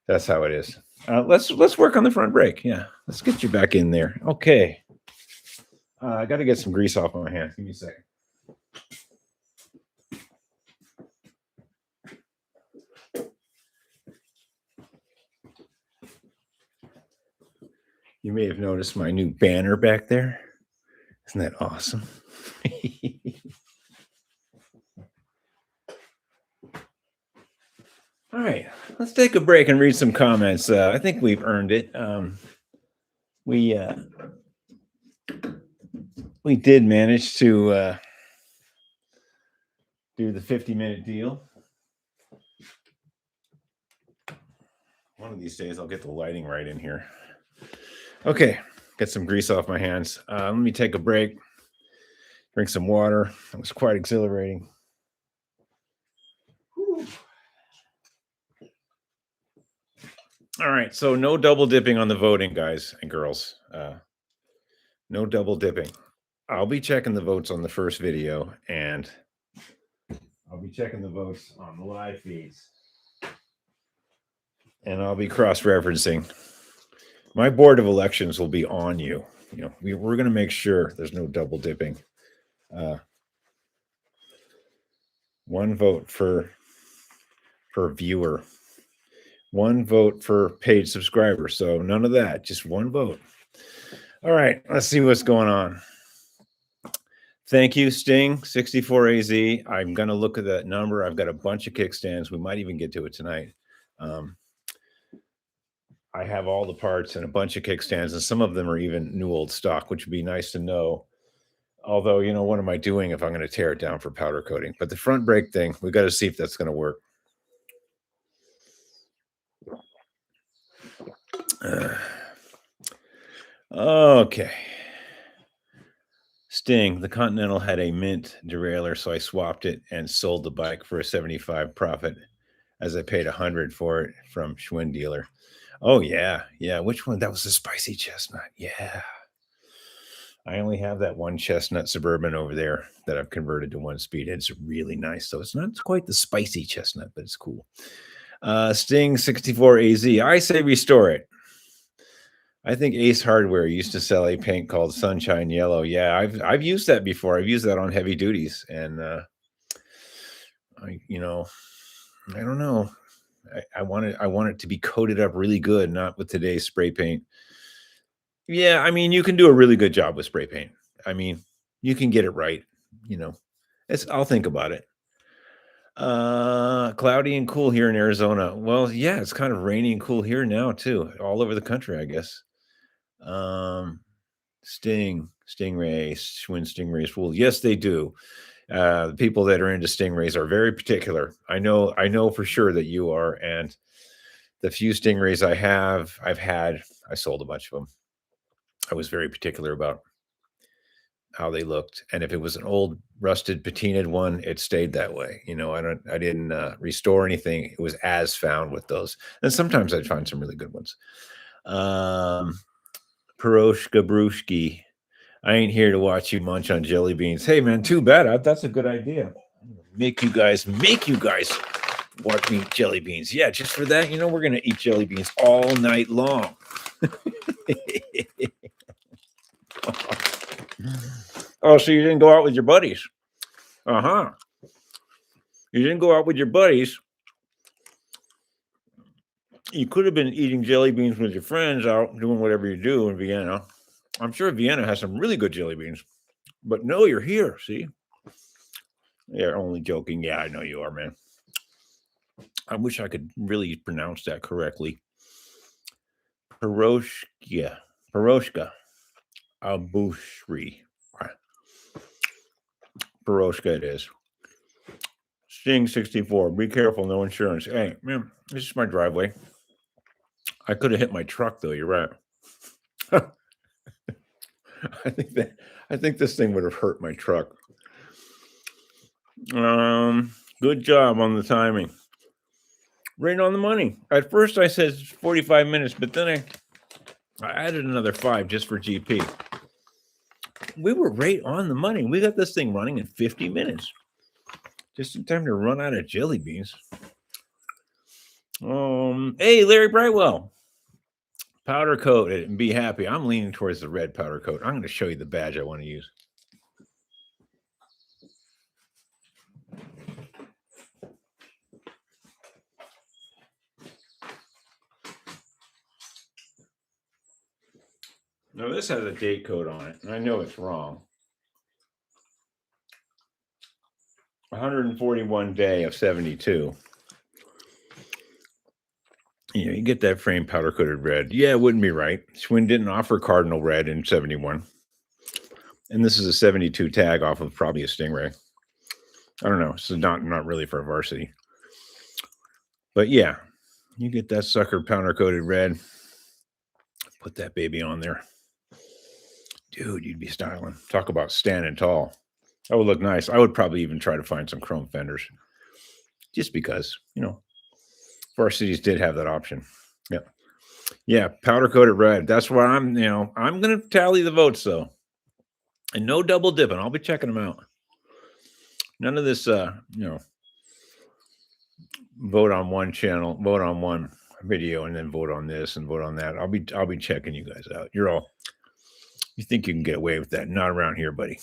that's how it is. Let's work on the front brake. Yeah, let's get you back in there. Okay. I got to get some grease off my hands. Give me a second. You may have noticed my new banner back there. Isn't that awesome? All right, let's take a break and read some comments. I think we've earned it. We did manage to do the 50-minute deal. One of these days, I'll get the lighting right in here. Okay, get some grease off my hands. Let me take a break, drink some water. It was quite exhilarating. Whew. All right, so no double dipping on the voting, guys and girls. No double dipping. I'll be checking the votes on the first video, and I'll be checking the votes on the live feeds. And I'll be cross-referencing. My board of elections will be on you. You know, we're going to make sure there's no double dipping. 1 vote per viewer. 1 vote for paid subscriber. So none of that, just 1 vote. All right, let's see what's going on. Thank you, Sting 64AZ. I'm going to look at that number. I've got a bunch of kickstands. We might even get to it tonight. I have all the parts and a bunch of kickstands, and some of them are even new old stock, which would be nice to know. Although, what am I doing if I'm going to tear it down for powder coating? But the front brake thing, we got to see if that's going to work. Okay. Sting, the Continental had a mint derailleur, so I swapped it and sold the bike for a 75 profit, as I paid 100 for it from Schwinn dealer. Oh yeah. Which one? That was the spicy chestnut. Yeah. I only have that one chestnut Suburban over there that I've converted to 1-speed. It's really nice, though. It's not quite the spicy chestnut, but it's cool. Sting 64AZ. I say restore it. I think Ace Hardware used to sell a paint called Sunshine Yellow. Yeah, I've used that before. I've used that on heavy duties, and I don't know. I want it to be coated up really good, not with today's spray paint. Yeah, I mean, you can do a really good job with spray paint. I mean, you can get it right. I'll think about it. Cloudy and cool here in Arizona. Well, yeah, it's kind of rainy and cool here now too, all over the country, I guess. Stingray, Schwinn Stingrays. Well, yes, they do. The people that are into Stingrays are very particular. I know for sure that you are. And the few Stingrays I sold a bunch of them. I was very particular about how they looked, and if it was an old rusted patinaed one, it stayed that way. I didn't restore anything. It was as found with those, and sometimes I'd find some really good ones. Peroshka Brushki, I ain't here to watch you munch on jelly beans. Hey man, too bad. That's a good idea. Make you guys watch me eat jelly beans. Yeah, just for that, we're gonna eat jelly beans all night long. Oh, so you didn't go out with your buddies? You didn't go out with your buddies. You could have been eating jelly beans with your friends out doing whatever you do in Vienna. I'm sure Vienna has some really good jelly beans. But no, you're here, see? You're only joking. Yeah, I know you are, man. I wish I could really pronounce that correctly. Peroshka Abushri. Peroshka it is. Sting 64. Be careful, no insurance. Hey, man, this is my driveway. I could have hit my truck, though. You're right. I think this thing would have hurt my truck. Good job on the timing. Right on the money. At first I said 45 minutes, but then I added another 5 just for GP. We were right on the money. We got this thing running in 50 minutes. Just in time to run out of jelly beans. Hey, Larry Brightwell. Powder coat it and be happy. I'm leaning towards the red powder coat. I'm going to show you the badge I want to use. Now, this has a date code on it, and I know it's wrong. 141 day of 72. You get that frame powder coated red. Yeah, it wouldn't be right. Schwinn didn't offer cardinal red in 71. And this is a 72 tag off of probably a Stingray. I don't know. So not really for a varsity. But yeah, you get that sucker powder coated red. Put that baby on there. Dude, you'd be styling. Talk about standing tall. That would look nice. I would probably even try to find some chrome fenders. Just because, varsities did have that option. Yeah, powder coated red. That's why I'm going to tally the votes though. And no double dipping. I'll be checking them out. None of this vote on one channel, vote on one video, and then vote on this and vote on that. I'll be checking you guys out. You think you can get away with that? Not around here, buddy.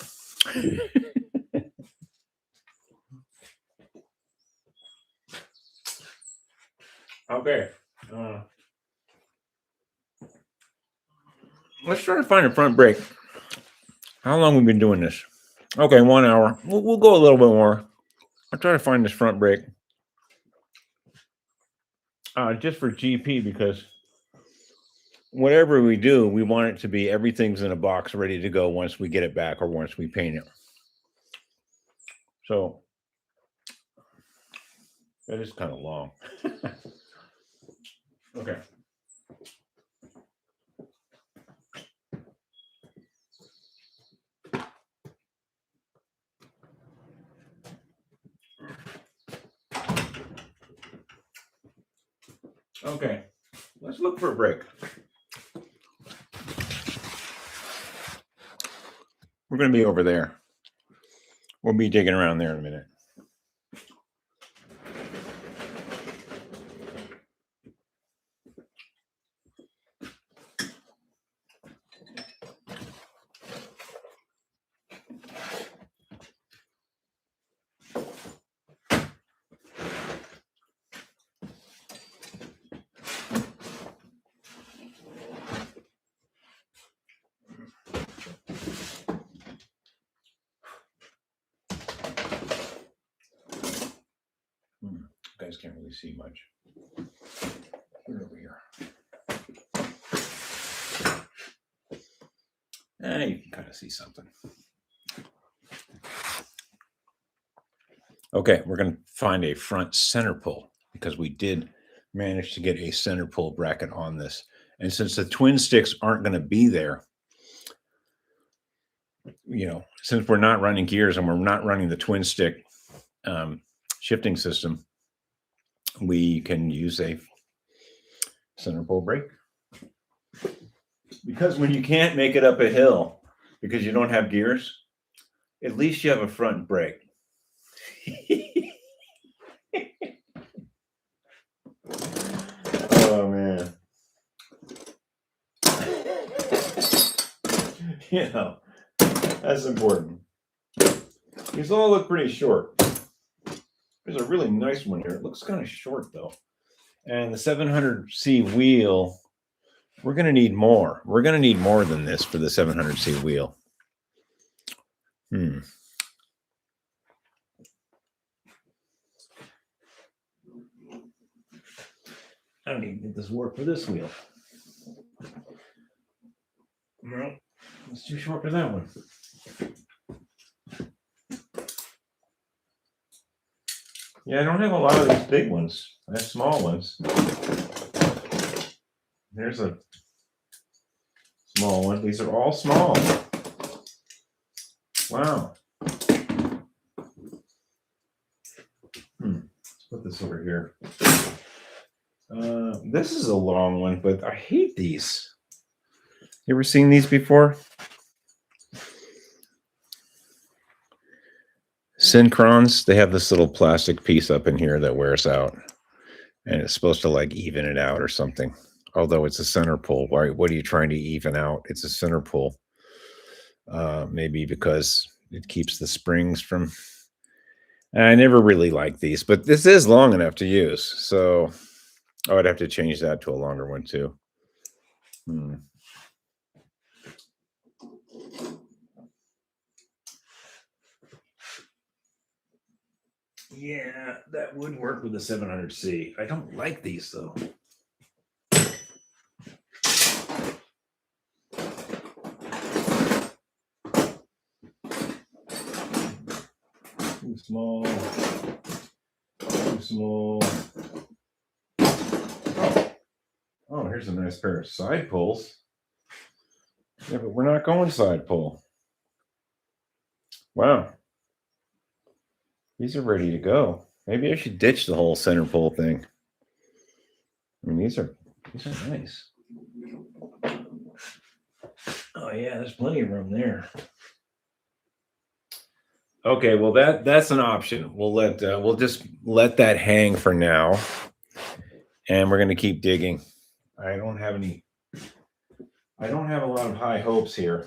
Okay. Let's try to find a front brake. How long have we been doing this? Okay, 1 hour. We'll go a little bit more. I'll try to find this front brake. Just for GP, because whatever we do, we want it to be everything's in a box ready to go once we get it back or once we paint it. So that is kind of long. Okay. Okay, let's look for a brake. We're going to be over there. We'll be digging around there in a minute. You guys can't really see much. We're over here. You can kind of see something. Okay, we're going to find a front center pull because we did manage to get a center pull bracket on this. And since the twin sticks aren't going to be there, since we're not running gears and we're not running the twin stick shifting system, we can use a center pull brake. Because when you can't make it up a hill because you don't have gears, at least you have a front brake. Oh man. That's important. These all look pretty short. There's a really nice one here. It looks kind of short though. And the 700C wheel, we're going to need more. We're going to need more than this for the 700C wheel. I don't even think this will work for this wheel. No, it's too short for that one. Yeah, I don't have a lot of these big ones. I have small ones. There's a small one. These are all small. Wow. Let's put this over here. This is a long one, but I hate these. You ever seen these before? Synchrons, they have this little plastic piece up in here that wears out. And it's supposed to like even it out or something. Although it's a center pull. What are you trying to even out? It's a center pull. Maybe because it keeps the springs from... I never really liked these, but this is long enough to use. So I would have to change that to a longer one too. Yeah, that would work with the 700C. I don't like these though. Too small. Too small. Oh, here's a nice pair of side pulls. Yeah, but we're not going side pull. Wow. These are ready to go. Maybe I should ditch the whole center pull thing. I mean, these are nice. Oh yeah, there's plenty of room there. Okay, well that's an option. We'll just let that hang for now, and we're gonna keep digging. I don't have a lot of high hopes here.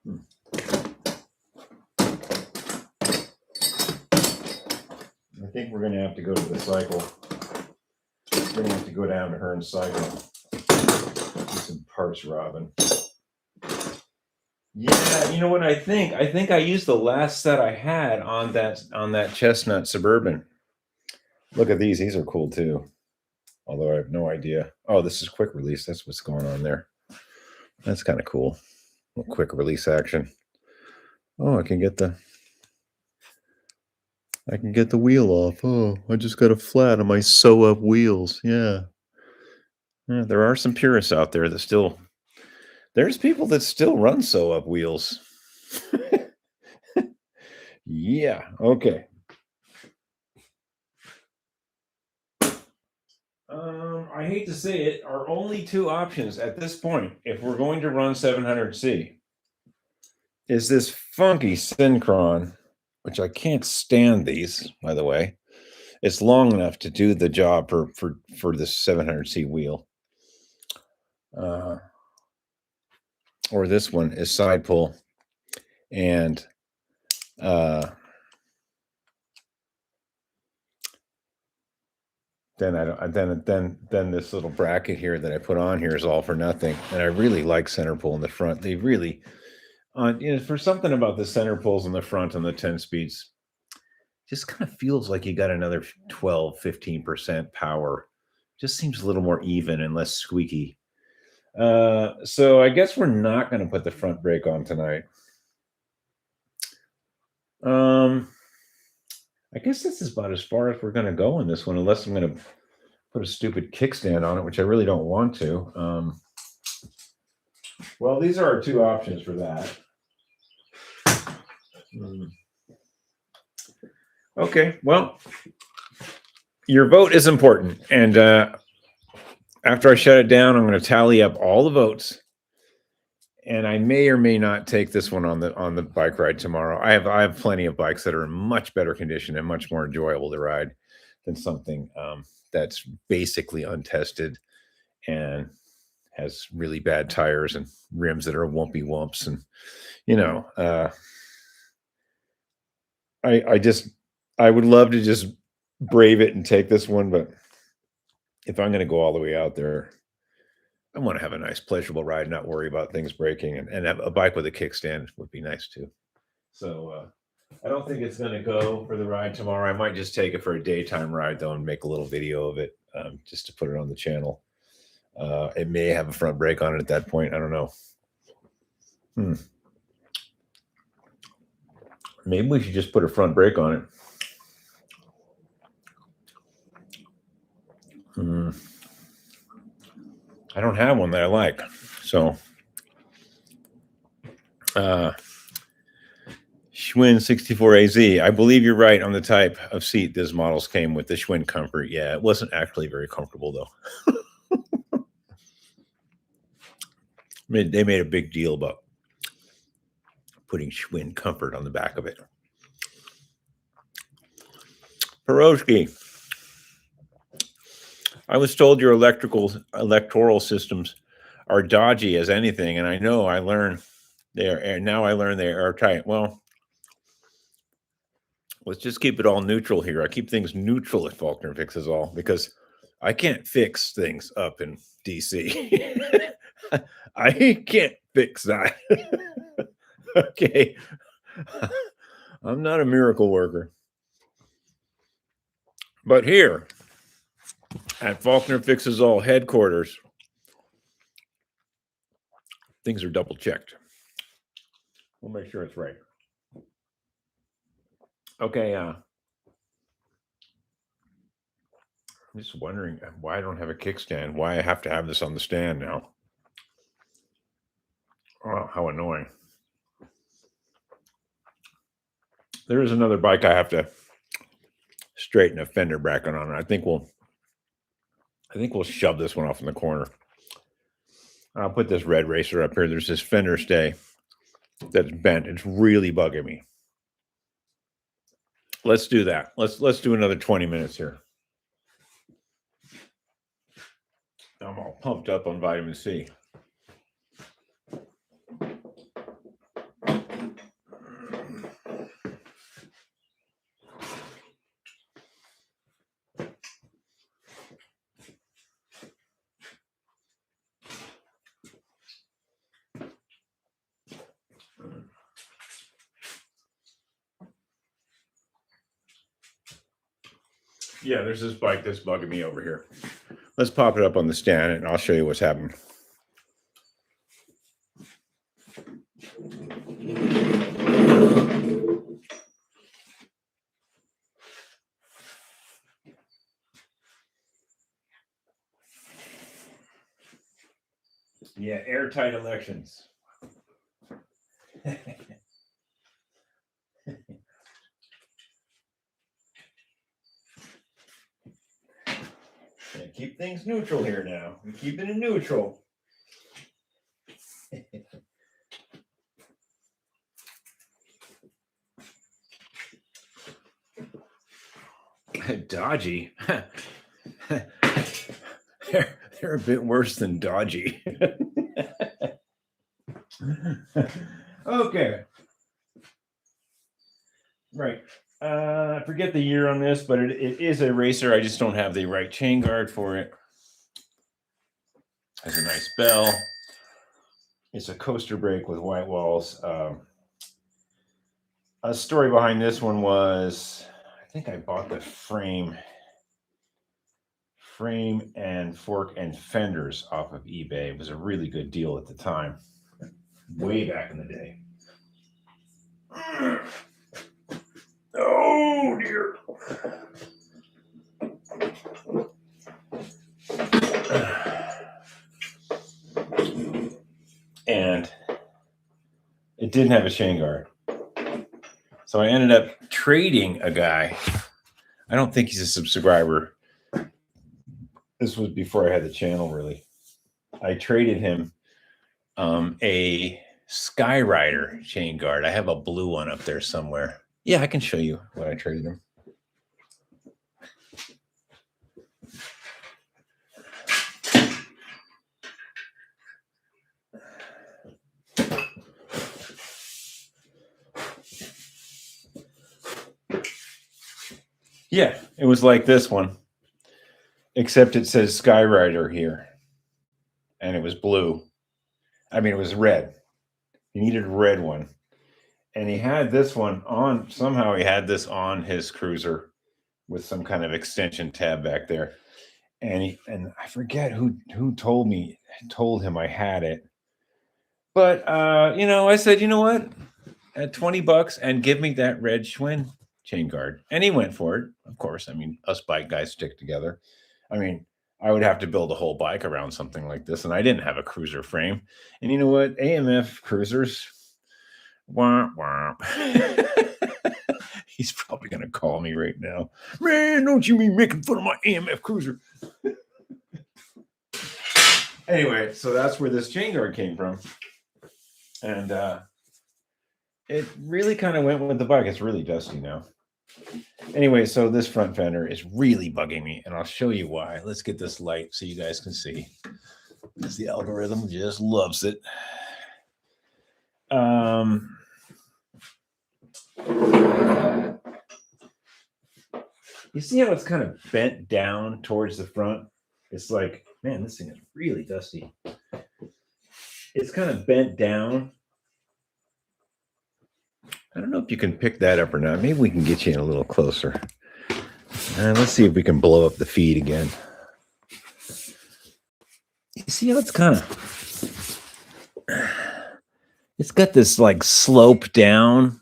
I think we're going to have to go to the cycle. We're going to have to go down to her and cycle. Do some parts robbing. Yeah, you know what I think? I think I used the last set I had on that chestnut Suburban. Look at these. These are cool too. Although I have no idea. Oh, this is quick release. That's what's going on there. That's kind of cool. A quick release action. Oh, I can get the wheel off. Oh, I just got a flat on my sew up wheels. Yeah. Yeah, there are some purists out there that still there's people that still run sew up wheels. Yeah. Okay. I hate to say it, our only two options at this point, if we're going to run 700C, is this funky Synchron, which I can't stand these, by the way. It's long enough to do the job for this 700C wheel. Or this one is side pull, and then this little bracket here that I put on here is all for nothing. And I really like center pull in the front. They really, for something about the center pulls in the front on the 10 speeds, just kind of feels like you got another 12, 15% power. Just seems a little more even and less squeaky. So I guess we're not going to put the front brake on tonight. I guess this is about as far as we're going to go in this one, unless I'm going to put a stupid kickstand on it, which I really don't want to. Well, these are our two options for that. Okay, well, your vote is important. And after I shut it down, I'm going to tally up all the votes. And I may or may not take this one on the bike ride tomorrow. I have plenty of bikes that are in much better condition and much more enjoyable to ride than something that's basically untested and has really bad tires and rims that are wumpy wumps. And I would love to just brave it and take this one, but if I'm going to go all the way out there, I want to have a nice, pleasurable ride, not worry about things breaking, and have a bike with a kickstand would be nice too. So I don't think it's going to go for the ride tomorrow. I might just take it for a daytime ride though and make a little video of it just to put it on the channel. It may have a front brake on it at that point. I don't know. Maybe we should just put a front brake on it. I don't have one that I like. So Schwinn 64AZ. I believe you're right on the type of seat this models came with, the Schwinn Comfort. Yeah, it wasn't actually very comfortable though. They made a big deal about putting Schwinn Comfort on the back of it. Peroski. I was told your electoral systems are dodgy as anything, and I know I learned they are. And now I learn they are airtight. Well, let's just keep it all neutral here. I keep things neutral at Faulkner Fixes All because I can't fix things up in DC. I can't fix that. Okay. I'm not a miracle worker. But here at Faulkner Fixes All headquarters, things are double checked. We'll make sure it's right. Okay. I'm just wondering why I don't have a kickstand, why I have to have this on the stand now. Oh, how annoying. There is another bike I have to straighten a fender bracket on. I think we'll shove this one off in the corner. I'll put this red racer up here. There's this fender stay that's bent. It's really bugging me. Let's do that. Let's do another 20 minutes here. I'm all pumped up on vitamin C. Yeah, there's this bike that's bugging me over here. Let's pop it up on the stand and I'll show you what's happening. Yeah, airtight elections. Keep things neutral here now. We keep it in neutral. Dodgy. They're a bit worse than dodgy. Okay. Right. I forget the year on this, but it is a racer. I just don't have the right chain guard for it. Has a nice bell. It's a coaster brake with white walls. A story behind this one was, I think I bought the frame and fork and fenders off of eBay. It was a really good deal at the time, way back in the day. Oh dear. And it didn't have a chain guard. So I ended up trading a guy. I don't think he's a subscriber. This was before I had the channel, really. I traded him a Skyrider chain guard. I have a blue one up there somewhere. Yeah, I can show you what I traded him. Yeah, it was like this one, except it says Skyrider here, and it was blue. I mean, it was red. He needed a red one, and he had this one on. Somehow he had this on his cruiser with some kind of extension tab back there, and I forget who told him I had it, but I said, you know what, at $20 and give me that red Schwinn chain guard. And he went for it, of course. I mean, us bike guys stick together. I mean, I would have to build a whole bike around something like this, and I didn't have a cruiser frame. And you know what? AMF cruisers, wah, wah. He's probably going to call me right now. Man, don't you mean making fun of my AMF cruiser? Anyway, so that's where this chain guard came from. And it really kind of went with the bike. It's really dusty now. Anyway, so this front fender is really bugging me, and I'll show you why. Let's get this light so you guys can see. Because the algorithm just loves it. You see how it's kind of bent down towards the front? It's like, man, this thing is really dusty. It's kind of bent down. I don't know if you can pick that up or not. Maybe we can get you in a little closer. Let's see if we can blow up the feed again. You see how it's kind of... It's got this like slope down.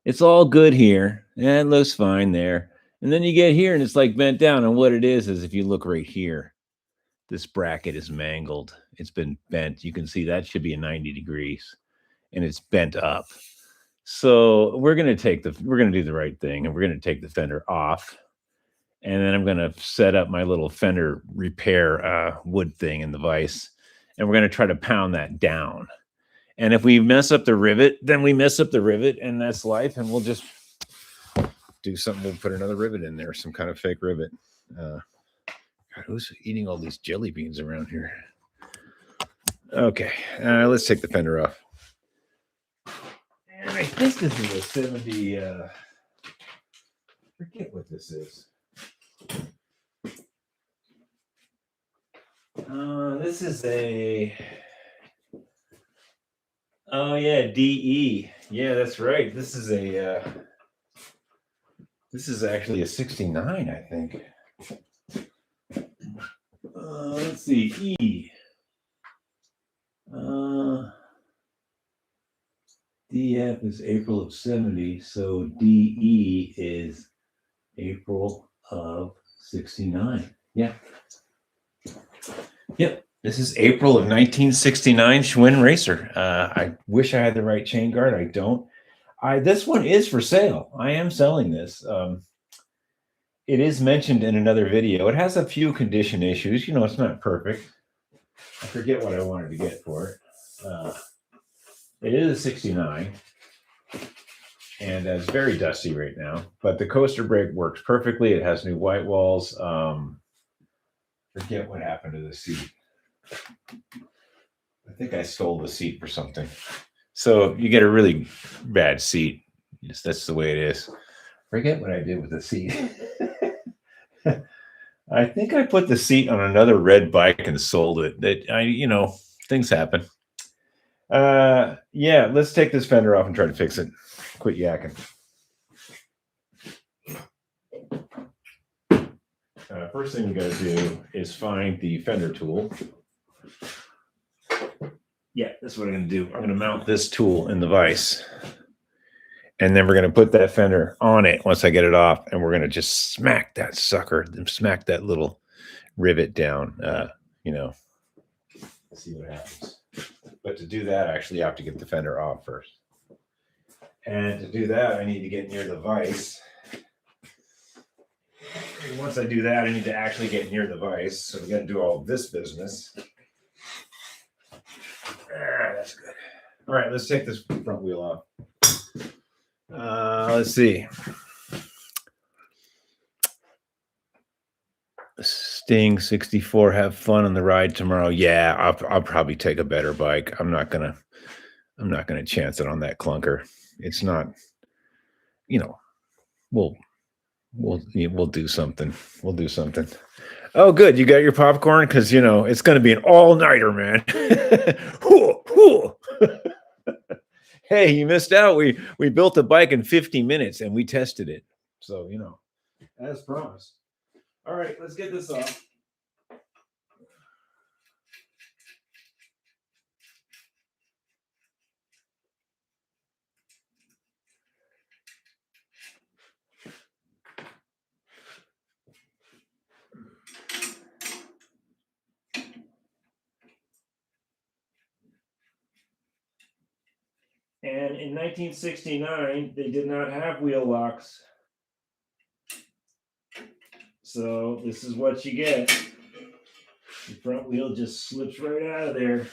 It's all good here. Yeah, it looks fine there. And then you get here and it's like bent down. And what it is if you look right here, this bracket is mangled. It's been bent. You can see that should be a 90 degrees and it's bent up. So we're going to do the right thing, and we're going to take the fender off. And then I'm going to set up my little fender repair wood thing in the vise. And we're going to try to pound that down. And if we mess up the rivet, then we mess up the rivet, and that's life. And we'll just do something. We'll put another rivet in there, some kind of fake rivet. God, who's eating all these jelly beans around here? Okay, let's take the fender off. And I think this is a 70. Forget what this is. This is a. Oh yeah, DE. Yeah, that's right. This is a. This is actually a 69, I think. Let's see, E. DF is April of 70, so DE is April of 69. Yeah. Yep. This is April of 1969 Schwinn Racer. I wish I had the right chain guard. I don't. This one is for sale. I am selling this. It is mentioned in another video. It has a few condition issues. You know, it's not perfect. I forget what I wanted to get for it. It is a 69. And it's very dusty right now. But the coaster brake works perfectly. It has new white walls. Forget what happened to the seat. I think I stole the seat for something. So you get a really bad seat. Yes, that's the way it is. Forget what I did with the seat. I think I put the seat on another red bike and sold it. Things happen. Yeah, let's take this fender off and try to fix it. Quit yakking. First thing you got to do is find the fender tool. Yeah, that's what I'm going to do. I'm going to mount this tool in the vise. And then we're going to put that fender on it once I get it off. And we're going to just smack that sucker, smack that little rivet down, see what happens. But to do that, actually, I have to get the fender off first. And to do that, I need to get near the vise. And once I do that, I need to actually get near the vise. So we got to do all of this business. That's good. All right, let's take this front wheel off. Let's see. Sting 64. Have fun on the ride tomorrow. Yeah, I'll probably take a better bike. I'm not gonna chance it on that clunker. It's not. We'll do something. We'll do something. Oh, good. You got your popcorn? Because, it's going to be an all-nighter, man. Hey, you missed out. We built a bike in 50 minutes, and we tested it. So, as promised. All right, let's get this off. And in 1969, they did not have wheel locks. So this is what you get. The front wheel just slips right out of there.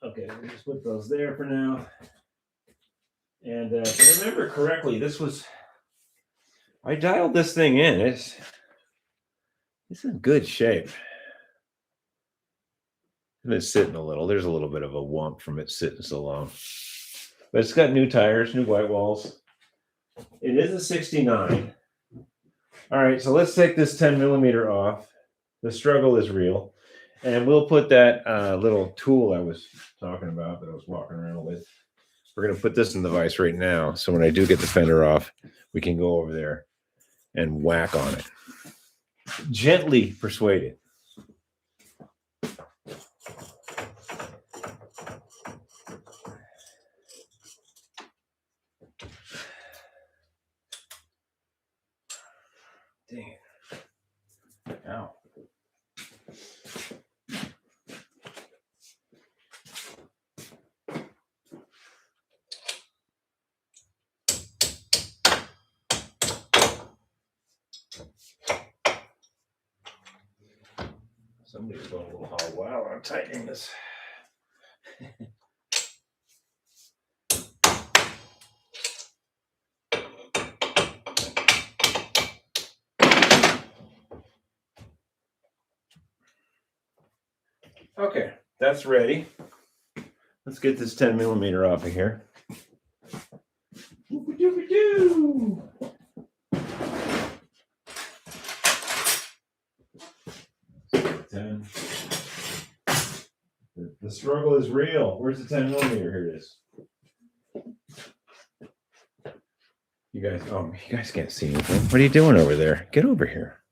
Okay, we'll just put those there for now. And if I remember correctly, I dialed this thing in. It's in good shape. It's sitting a little. There's a little bit of a wump from it sitting so long. But it's got new tires, new white walls. It is a 69. All right, so let's take this 10 millimeter off. The struggle is real. And we'll put that little tool I was talking about that I was walking around with. We're going to put this in the vise right now. So when I do get the fender off, we can go over there and whack on it. Gently persuade it. Dang it. Ow. Somebody's going a little hard while I'm tightening this. Okay, that's ready. Let's get this 10 millimeter off of here. 10. The struggle is real. Where's the 10 millimeter? Here it is. You guys can't see anything. What are you doing over there? Get over here.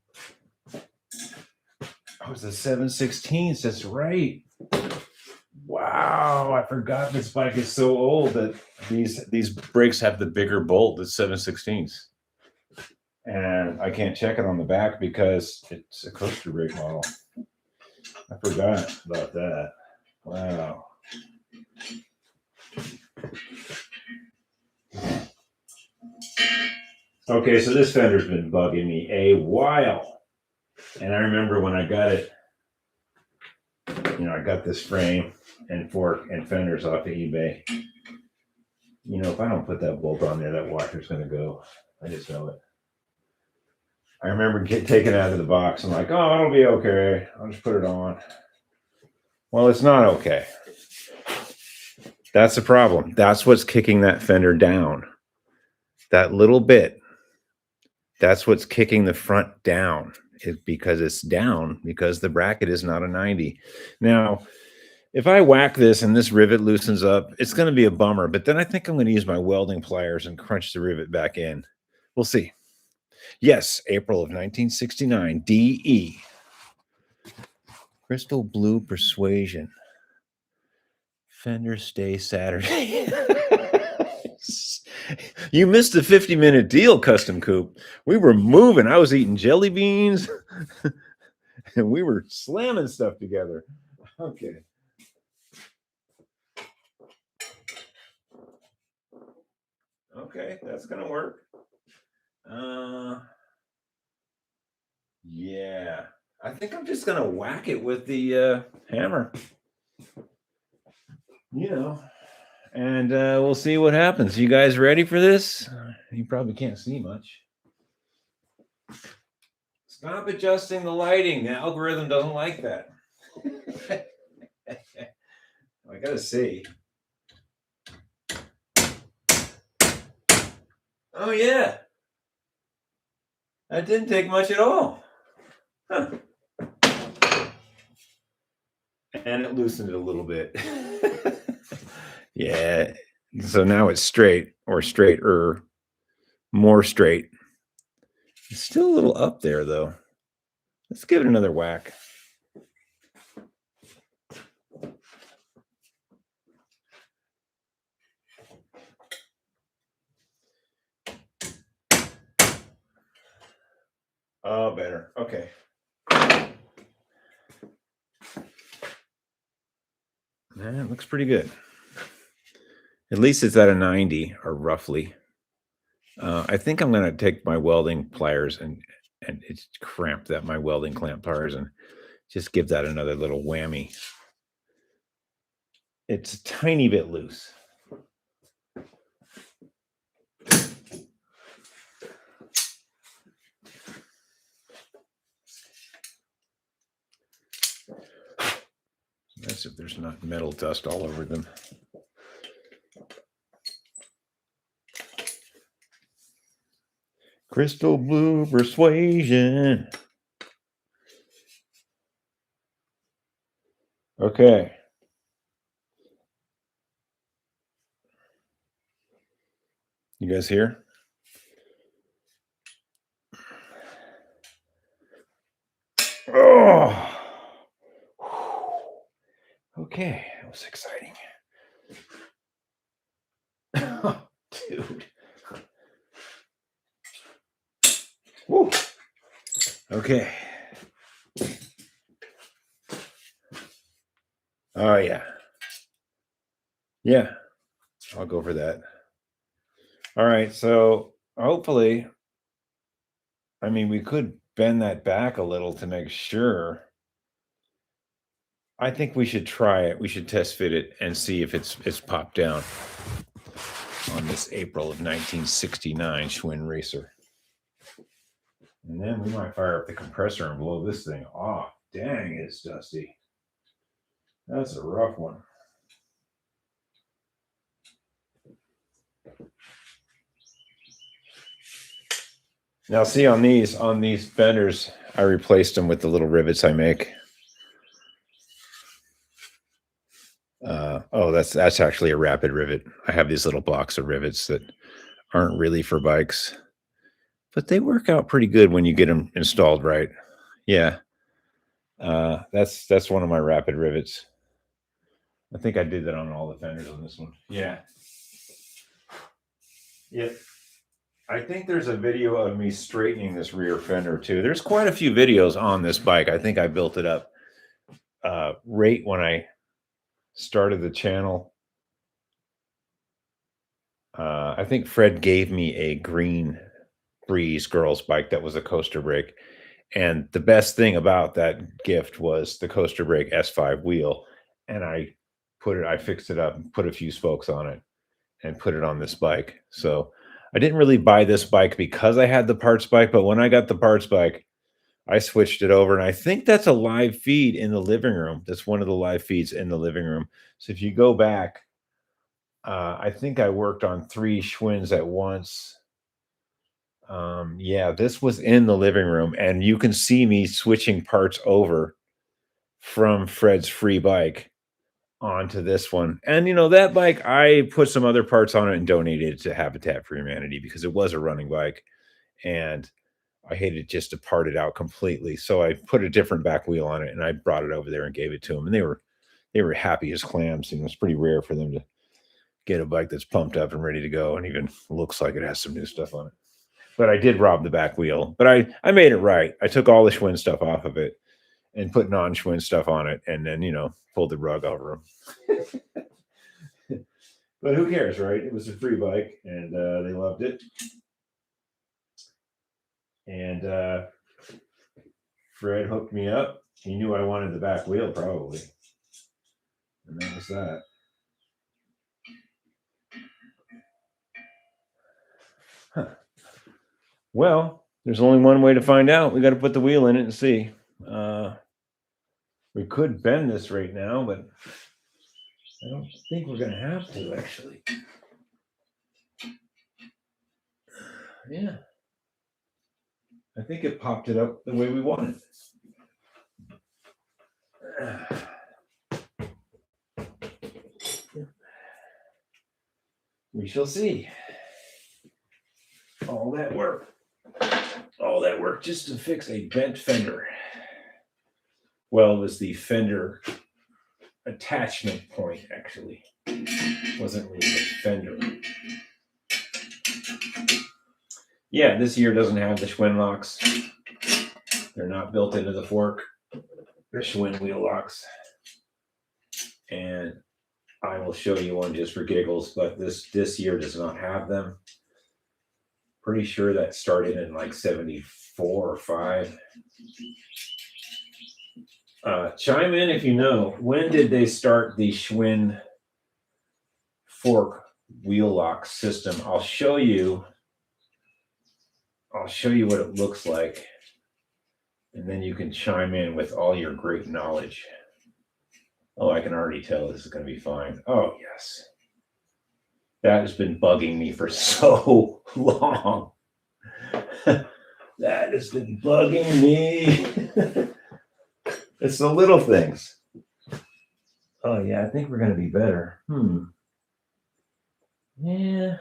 was the 7/16. That's right. Wow, I forgot this bike is so old that these brakes have the bigger bolt, the 7/16. And I can't check it on the back because it's a coaster brake model. I forgot about that. Wow. Okay, so this fender's been bugging me a while. And I remember when I got it, I got this frame and fork and fenders off of eBay. If I don't put that bolt on there, that washer's going to go. I just know it. I remember taking it out of the box. I'm like, oh, it'll be okay. I'll just put it on. Well, it's not okay. That's the problem. That's what's kicking that fender down. That little bit. That's what's kicking the front down. Because it's down because the bracket is not a 90. Now, if I whack this and this rivet loosens up, it's going to be a bummer. But then I think I'm going to use my welding pliers and crunch the rivet back in. We'll see. Yes, April of 1969, DE. Crystal Blue Persuasion. Fender Stay Saturday. You missed the 50-minute deal, Custom Coupe. We were moving. I was eating jelly beans. And we were slamming stuff together. Okay. Okay, that's going to work. Yeah. I think I'm just going to whack it with the hammer. And we'll see what happens. You guys ready for this? You probably can't see much. Stop adjusting the lighting. The algorithm doesn't like that. I gotta see. Oh, yeah. That didn't take much at all. Huh. And it loosened it a little bit. Yeah. So now it's straight or straighter, more straight. It's still a little up there, though. Let's give it another whack. Oh, better. Okay. Man, it looks pretty good. At least it's at a 90 or roughly. I think I'm going to take my welding pliers and it's cramped that my welding clamp pliers and just give that another little whammy. It's a tiny bit loose. That's if there's not metal dust all over them. Crystal Blue Persuasion. Okay. You guys here? Oh. Okay, that was exciting. Dude. Woo. Okay. Oh, yeah. Yeah, I'll go for that. All right, so hopefully, we could bend that back a little to make sure. I think we should try it. We should test fit it and see if it's popped down on this April of 1969 Schwinn Racer. And then we might fire up the compressor and blow this thing off. Dang, it's dusty. That's a rough one. Now, see on these fenders, I replaced them with the little rivets I make. That's actually a rapid rivet. I have these little blocks of rivets that aren't really for bikes, but they work out pretty good when you get them installed right. Yeah. That's one of my rapid rivets. I think I did that on all the fenders on this one. Yeah. Yep. I think there's a video of me straightening this rear fender too. There's quite a few videos on this bike. I think I built it up right when I started the channel. I think Fred gave me a green Breeze girls bike that was a coaster brake. And the best thing about that gift was the coaster brake S5 wheel. And I fixed it up and put a few spokes on it and put it on this bike. So I didn't really buy this bike because I had the parts bike, but when I got the parts bike, I switched it over. And I think that's a live feed in the living room. That's one of the live feeds in the living room. So if you go back, I think I worked on 3 Schwinns at once. Yeah, this was in the living room, and you can see me switching parts over from Fred's free bike onto this one. And that bike, I put some other parts on it and donated it to Habitat for Humanity because it was a running bike, and I hated just to part it out completely. So I put a different back wheel on it, and I brought it over there and gave it to them, and they were happy as clams. And it's pretty rare for them to get a bike that's pumped up and ready to go, and even looks like it has some new stuff on it. But I did rob the back wheel. But I made it right. I took all the Schwinn stuff off of it and put non-Schwinn stuff on it, and then pulled the rug over them. But who cares, right? It was a free bike, and they loved it. And Fred hooked me up. He knew I wanted the back wheel, probably, and that was that. Huh. Well, there's only one way to find out. We got to put the wheel in it and see. We could bend this right now, but I don't think we're going to have to, actually. Yeah. I think it popped it up the way we wanted. We shall see. All that work just to fix a bent fender. Well, it was the fender attachment point, actually. It wasn't really the fender. Yeah, this year doesn't have the Schwinn locks. They're not built into the fork. They're Schwinn wheel locks. And I will show you one just for giggles, but this year does not have them. Pretty sure that started in like 74 or 5. Chime in if you know. When did they start the Schwinn fork wheel lock system? I'll show you what it looks like, and then you can chime in with all your great knowledge. Oh, I can already tell this is going to be fine. Oh, yes. That has been bugging me for so long. That has been bugging me. It's the little things. Oh, yeah, I think we're going to be better. Yeah.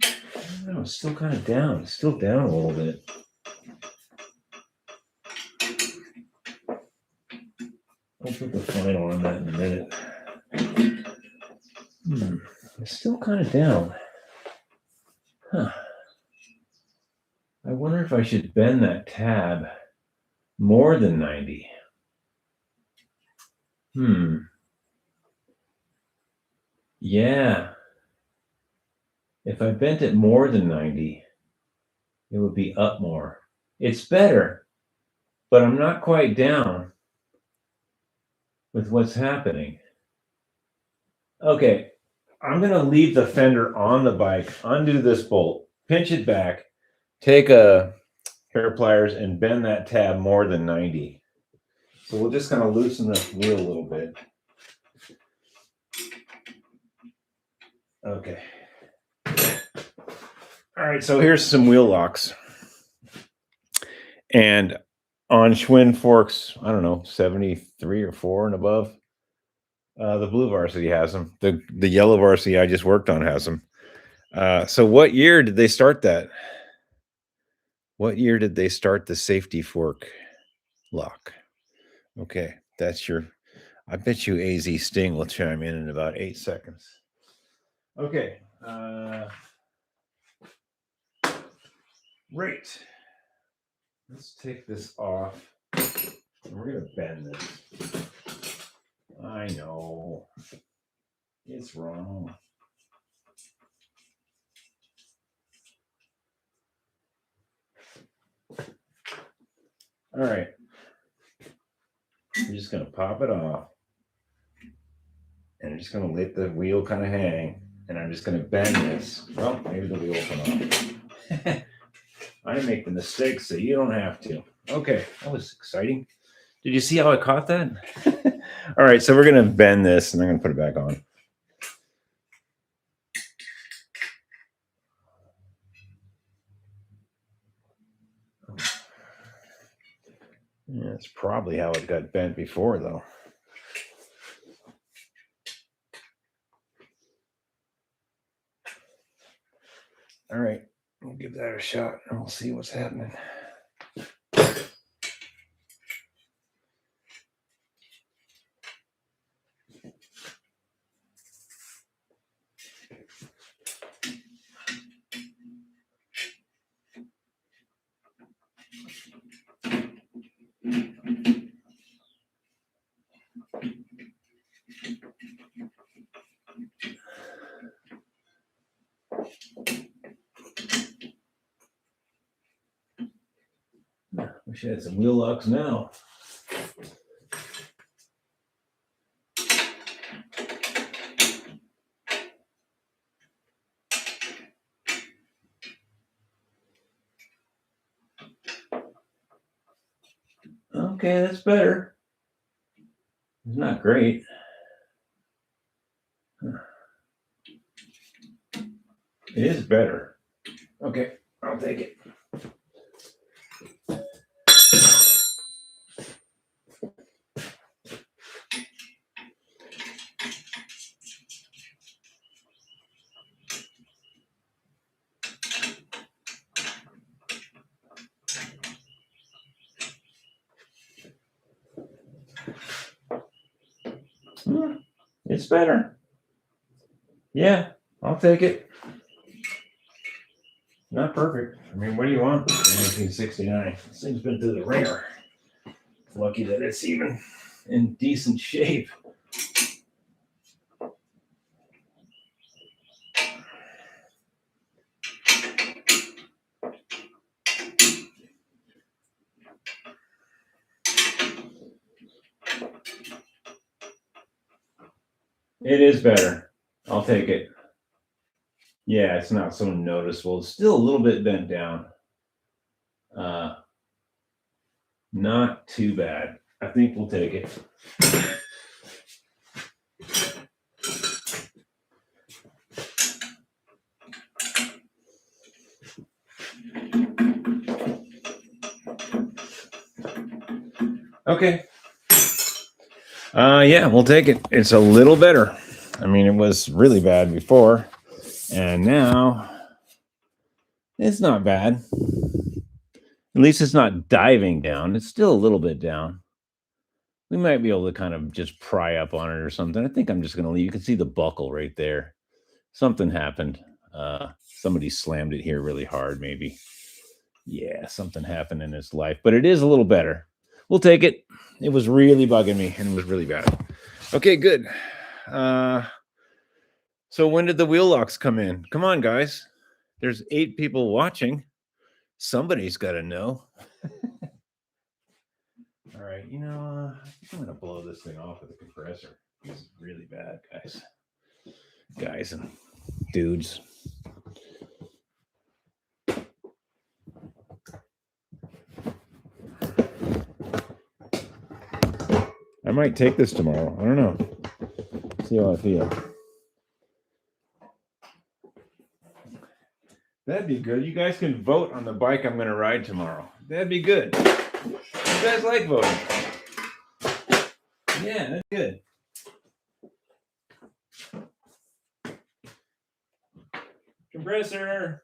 I don't know, it's still kind of down. It's still down a little bit. I'll put the final on that in a minute. It's still kind of down. Huh. I wonder if I should bend that tab more than 90. Yeah. If I bent it more than 90, it would be up more. It's better, but I'm not quite down with what's happening. Okay, I'm going to leave the fender on the bike, undo this bolt, pinch it back, take a hair pliers and bend that tab more than 90. So we'll just kind of loosen the wheel a little bit. Okay. All right, so here's some wheel locks. And on Schwinn forks, I don't know, 73 or 4 and above, the blue varsity has them. The yellow varsity I just worked on has them. So what year did they start that? What year did they start the safety fork lock? Okay, that's your. I bet you AZ Sting will chime in about 8 seconds. Okay. Right. Let's take this off. We're going to bend this. I know. It's wrong. All right. I'm just going to pop it off. And I'm just going to let the wheel kind of hang. And I'm just going to bend this. Well, maybe the wheel will come off. I make the mistake so you don't have to. Okay, that was exciting. Did you see how I caught that? All right, so we're going to bend this and I'm going to put it back on. Yeah, that's probably how it got bent before, though. All right, we'll give that a shot and we'll see what's happening. Wish I had some wheel locks now. Okay, that's better. It's not great. It is better. Okay, I'll take it. It's better. Yeah, I'll take it. Not perfect. I mean, what do you want? 1969. This thing's been through the ringer. Lucky that it's even in decent shape. It is better. I'll take it. Yeah, it's not so noticeable. It's still a little bit bent down. Not too bad. I think we'll take it. Okay. Yeah, we'll take it. It's a little better. I mean, it was really bad before, and now it's not bad. At least it's not diving down. It's still a little bit down. We might be able to kind of just pry up on it or something. I think I'm just going to leave. You can see the buckle right there. Something happened. Somebody slammed it here really hard, maybe. Yeah, something happened in his life, but it is a little better. We'll take it. It was really bugging me and it was really bad. Okay, good. So when did the wheel locks come in? Come on, guys. There's 8 people watching. Somebody's got to know. All right, I think I'm going to blow this thing off with a compressor. This is really bad, guys and dudes. I might take this tomorrow. I don't know. See how I feel. That'd be good. You guys can vote on the bike I'm going to ride tomorrow. That'd be good. You guys like voting? Yeah, that's good. Compressor.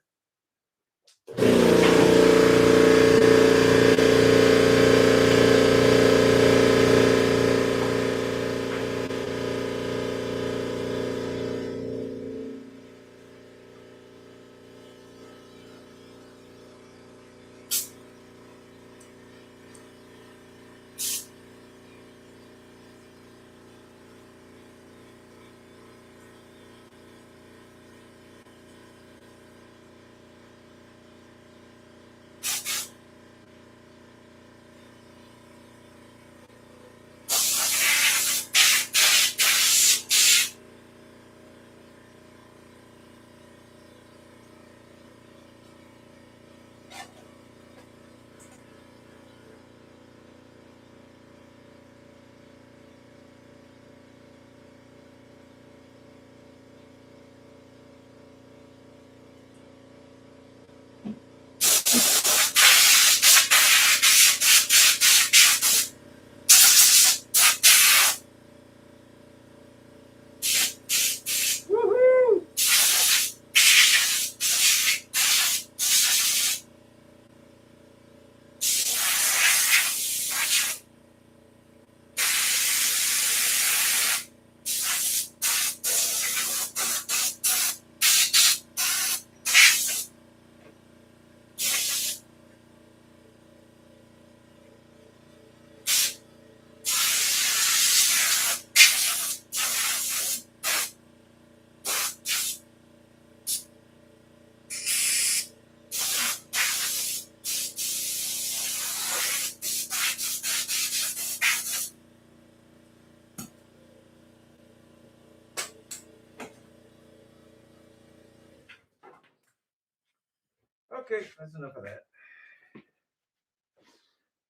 Okay, that's enough of that.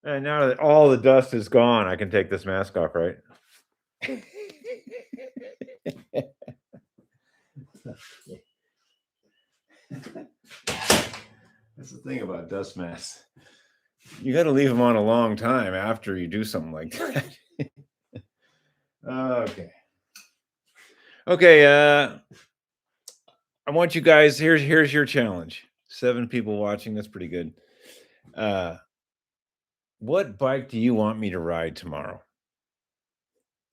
And now that all the dust is gone, I can take this mask off, right? That's the thing about dust masks. You got to leave them on a long time after you do something like that. Okay. Okay. I want you guys. Here's your challenge. 7 people watching. That's pretty good. What bike do you want me to ride tomorrow?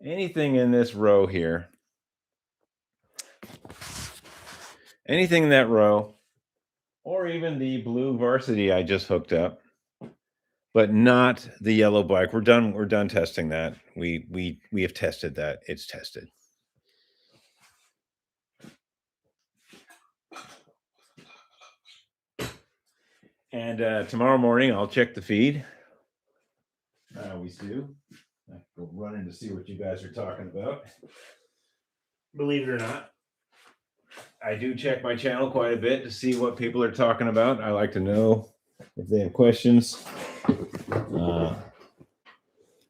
Anything in this row here. Anything in that row, or even the blue varsity I just hooked up, but not the yellow bike. We're done testing that. We have tested that. It's tested. And tomorrow morning I'll check the feed. I always do. I go running to see what you guys are talking about. Believe it or not, I do check my channel quite a bit to see what people are talking about. I like to know if they have questions,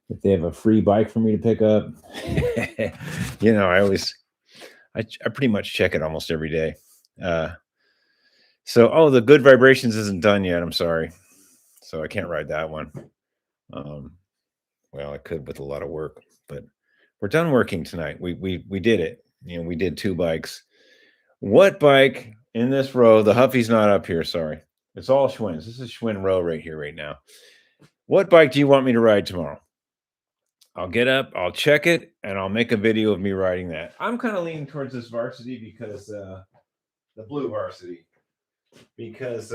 if they have a free bike for me to pick up. I pretty much check it almost every day. So the good vibrations isn't done yet. I'm sorry. So I can't ride that one. Well, I could with a lot of work, but we're done working tonight. We did it. We did 2 bikes. What bike in this row? The Huffy's not up here. Sorry. It's all Schwinn's. This is Schwinn row right here, right now. What bike do you want me to ride tomorrow? I'll get up, I'll check it, and I'll make a video of me riding that. I'm kind of leaning towards this varsity because the blue varsity, because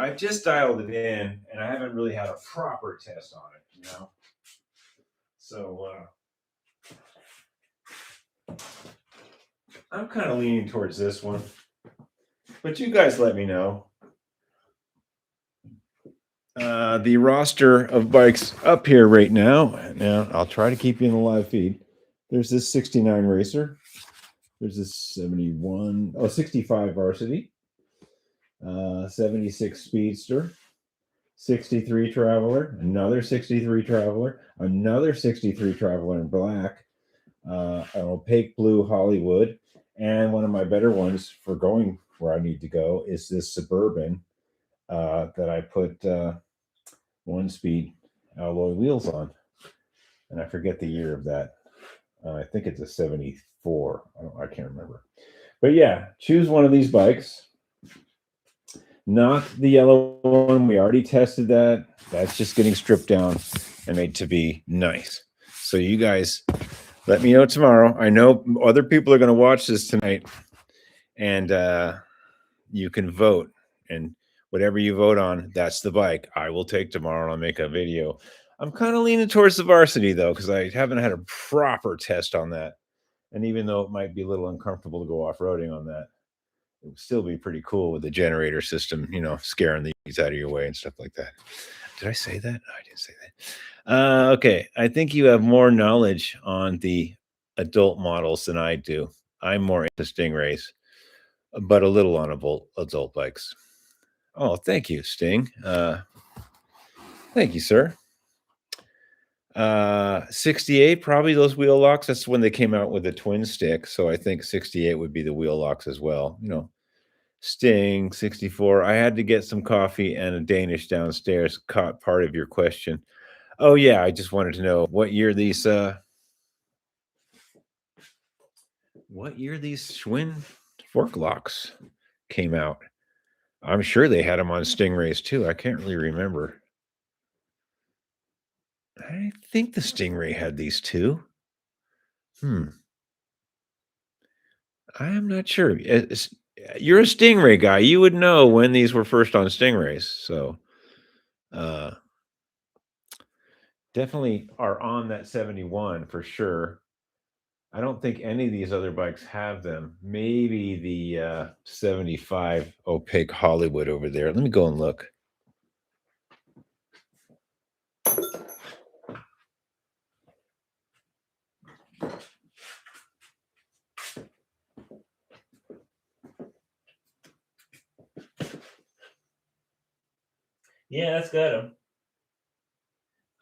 I've just dialed it in and I haven't really had a proper test on it, So I'm kind of leaning towards this one. But you guys let me know. The roster of bikes up here right now. Now, I'll try to keep you in the live feed. There's this 69 Racer. There's this 65 Varsity. 76 Speedster. 63 Traveler. Another 63 Traveler. Another 63 Traveler in black. An opaque blue Hollywood. And one of my better ones for going where I need to go is this Suburban that I put 1-speed alloy wheels on. And I forget the year of that. I think it's a 74. I can't remember. But yeah, choose one of these bikes. Not the yellow one. We already tested that. That's just getting stripped down and made to be nice. So you guys let me know tomorrow. I know other people are going to watch this tonight. And you can vote. And whatever you vote on, that's the bike I will take tomorrow, and I'll make a video. I'm kind of leaning towards the varsity, though, because I haven't had a proper test on that. And even though it might be a little uncomfortable to go off-roading on that, it would still be pretty cool with the generator system, scaring the things out of your way and stuff like that. Did I say that? No, I didn't say that. Okay. I think you have more knowledge on the adult models than I do. I'm more into Stingrays, but a little on adult bikes. Oh, thank you, Sting. Thank you, sir. 68, probably those wheel locks. That's when they came out with the twin stick. So I think 68 would be the wheel locks as well. Sting, 64. I had to get some coffee and a Danish downstairs. Caught part of your question. Oh, yeah. I just wanted to know what year these Schwinn fork locks came out. I'm sure they had them on Stingrays too. I can't really remember. I think the Stingray had these too. I am not sure. You're a Stingray guy. You would know when these were first on Stingrays. So definitely are on that 71 for sure. I don't think any of these other bikes have them. Maybe the 75 opaque Hollywood over there. Let me go and look. Yeah, that's got them.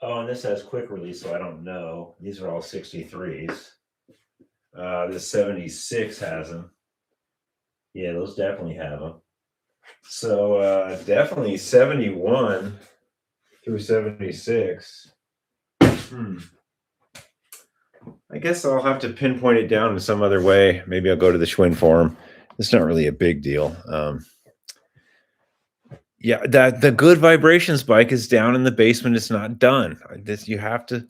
Oh, and this has quick release, so I don't know. These are all 63s. This 76 has them. Yeah, those definitely have them. So definitely 71 through 76. I guess I'll have to pinpoint it down in some other way. Maybe I'll go to the Schwinn forum. It's not really a big deal. Yeah, that the Good Vibrations bike is down in the basement. It's not done. This you have to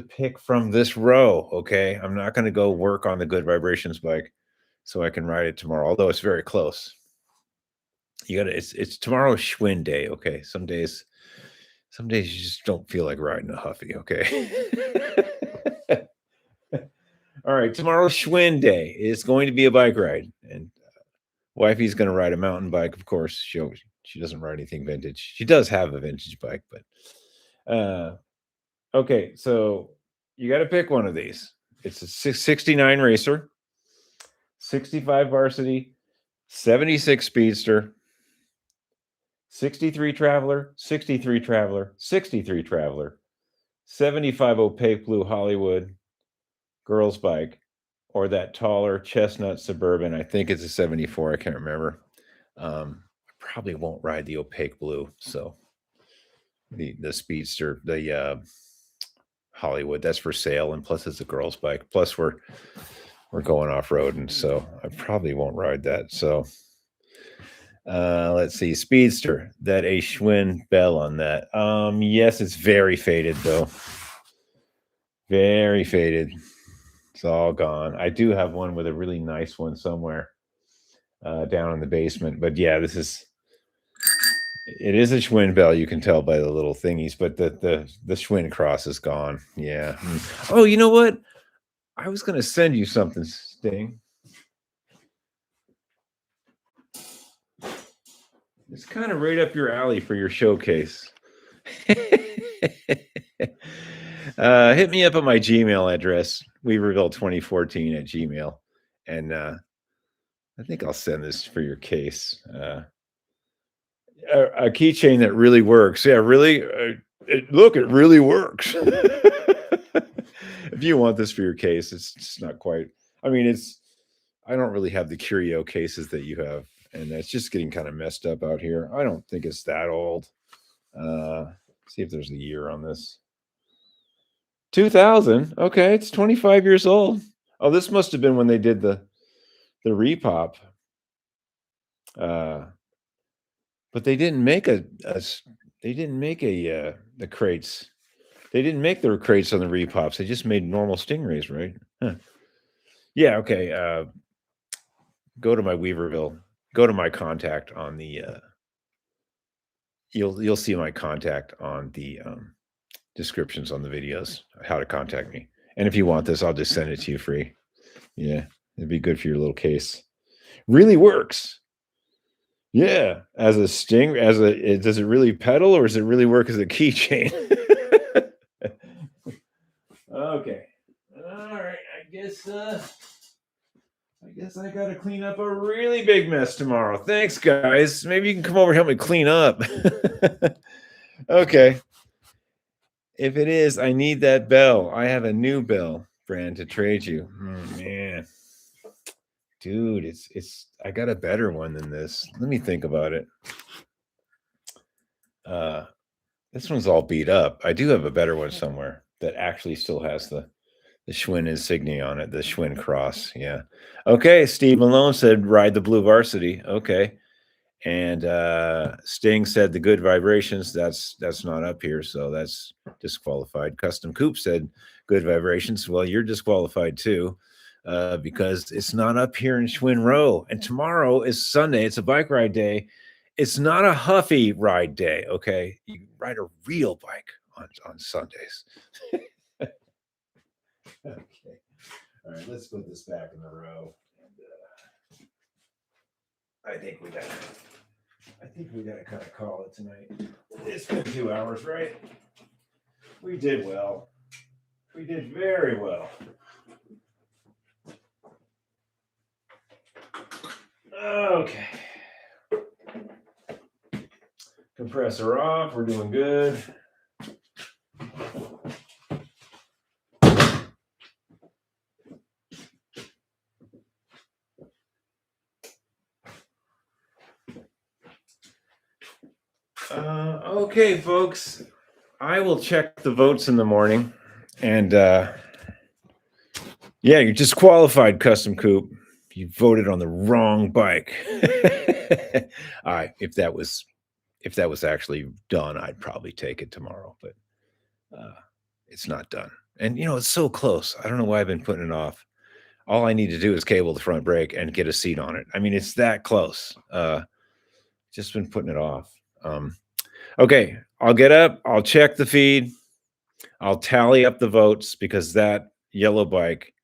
pick from this row. Okay, I'm not going to go work on the Good Vibrations bike so I can ride it tomorrow. Although it's very close. You got to. It's tomorrow's Schwinn day. Okay, some days you just don't feel like riding a Huffy. Okay. All right, tomorrow's Schwinn day. It's going to be a bike ride, and wifey's going to ride a mountain bike. Of course, she doesn't ride anything vintage. She does have a vintage bike, but okay. So you got to pick one of these. It's a 69 racer, 65 varsity, 76 speedster, 63 traveler, 63 traveler, 63 traveler, 75 opaque blue Hollywood girls bike, or that taller chestnut suburban. I think it's a 74. I can't remember. I probably won't ride the opaque blue. So the speedster, the Hollywood, that's for sale, and plus it's a girls bike. Plus we're going off road, and so I probably won't ride that. So let's see, speedster, that a Schwinn bell on that. Yes, it's very faded though. Very faded. It's all gone. I do have one with a really nice one somewhere down in the basement. But yeah, it is a Schwinn bell. You can tell by the little thingies, but the Schwinn cross is gone. Yeah. Oh, you know what? I was going to send you something, Sting. It's kind of right up your alley for your showcase. Hit me up at my Gmail address, Weaverville2014 at Gmail. And I think I'll send this for your case. A keychain that really works. Yeah, really. Look, it really works. If you want this for your case, it's just not quite. I mean, I don't really have the curio cases that you have, and it's just getting kind of messed up out here. I don't think it's that old. See if there's a year on this. 2000. Okay, it's 25 years old. Oh, this must have been when they did the repop. But they didn't make the crates. They didn't make their crates on the repops. They just made normal Stingrays, right? Huh. Yeah. Okay. Go to my Weaverville. Go to my contact on the. You'll see my contact on the descriptions on the videos. How to contact me. And if you want this, I'll just send it to you free. Yeah, it'd be good for your little case. Really works. Yeah, as a does it really pedal, or does it really work as a keychain? Okay. All right. I guess I got to clean up a really big mess tomorrow. Thanks, guys. Maybe you can come over and help me clean up. Okay. If it is, I need that bell. I have a new bell brand to trade you. Oh, man. Dude, I got a better one than this. Let me think about it. This one's all beat up. I do have a better one somewhere that actually still has the Schwinn insignia on it, the Schwinn cross. Yeah. Okay. Steve Malone said ride the blue varsity. Okay. And Sting said the good vibrations. That's not up here, so that's disqualified. Custom Coop said good vibrations. Well, you're disqualified too, because it's not up here in Schwinn Row. And tomorrow is Sunday. It's a bike ride day. It's not a Huffy ride day. Okay, you ride a real bike on Sundays. Okay. All right, let's put this back in the row. And I think we got to kind of call it tonight. It's been 2 hours, right? We did well. We did very well. Okay. Compressor off. We're doing good. Okay, folks. I will check the votes in the morning. And yeah, you're disqualified, Custom Coupe. You voted on the wrong bike. All right, if that was actually done, I'd probably take it tomorrow, but it's not done. And it's so close. I don't know why I've been putting it off. All I need to do is cable the front brake and get a seat on it. I mean, it's that close. Just been putting it off. Okay, I'll get up. I'll check the feed. I'll tally up the votes because that yellow bike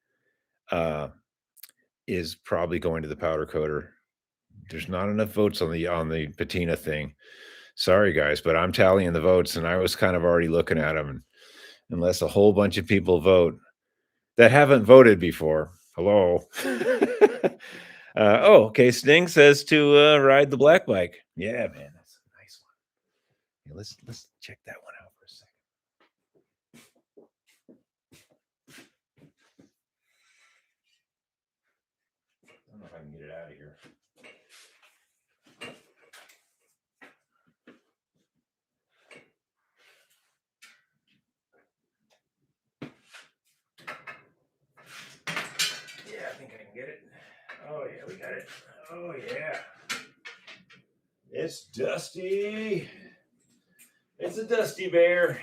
is probably going to the powder coater. There's not enough votes on the patina thing. Sorry, guys, but I'm tallying the votes, and I was kind of already looking at them. And unless a whole bunch of people vote that haven't voted before, hello. Oh, okay. Sting says to ride the black bike. Yeah, man, that's a nice one. Yeah, let's check that one out for a second. I don't know if I can get it out of here. Yeah, I think I can get it. Oh yeah, we got it. Oh yeah. It's dusty. It's a dusty bear.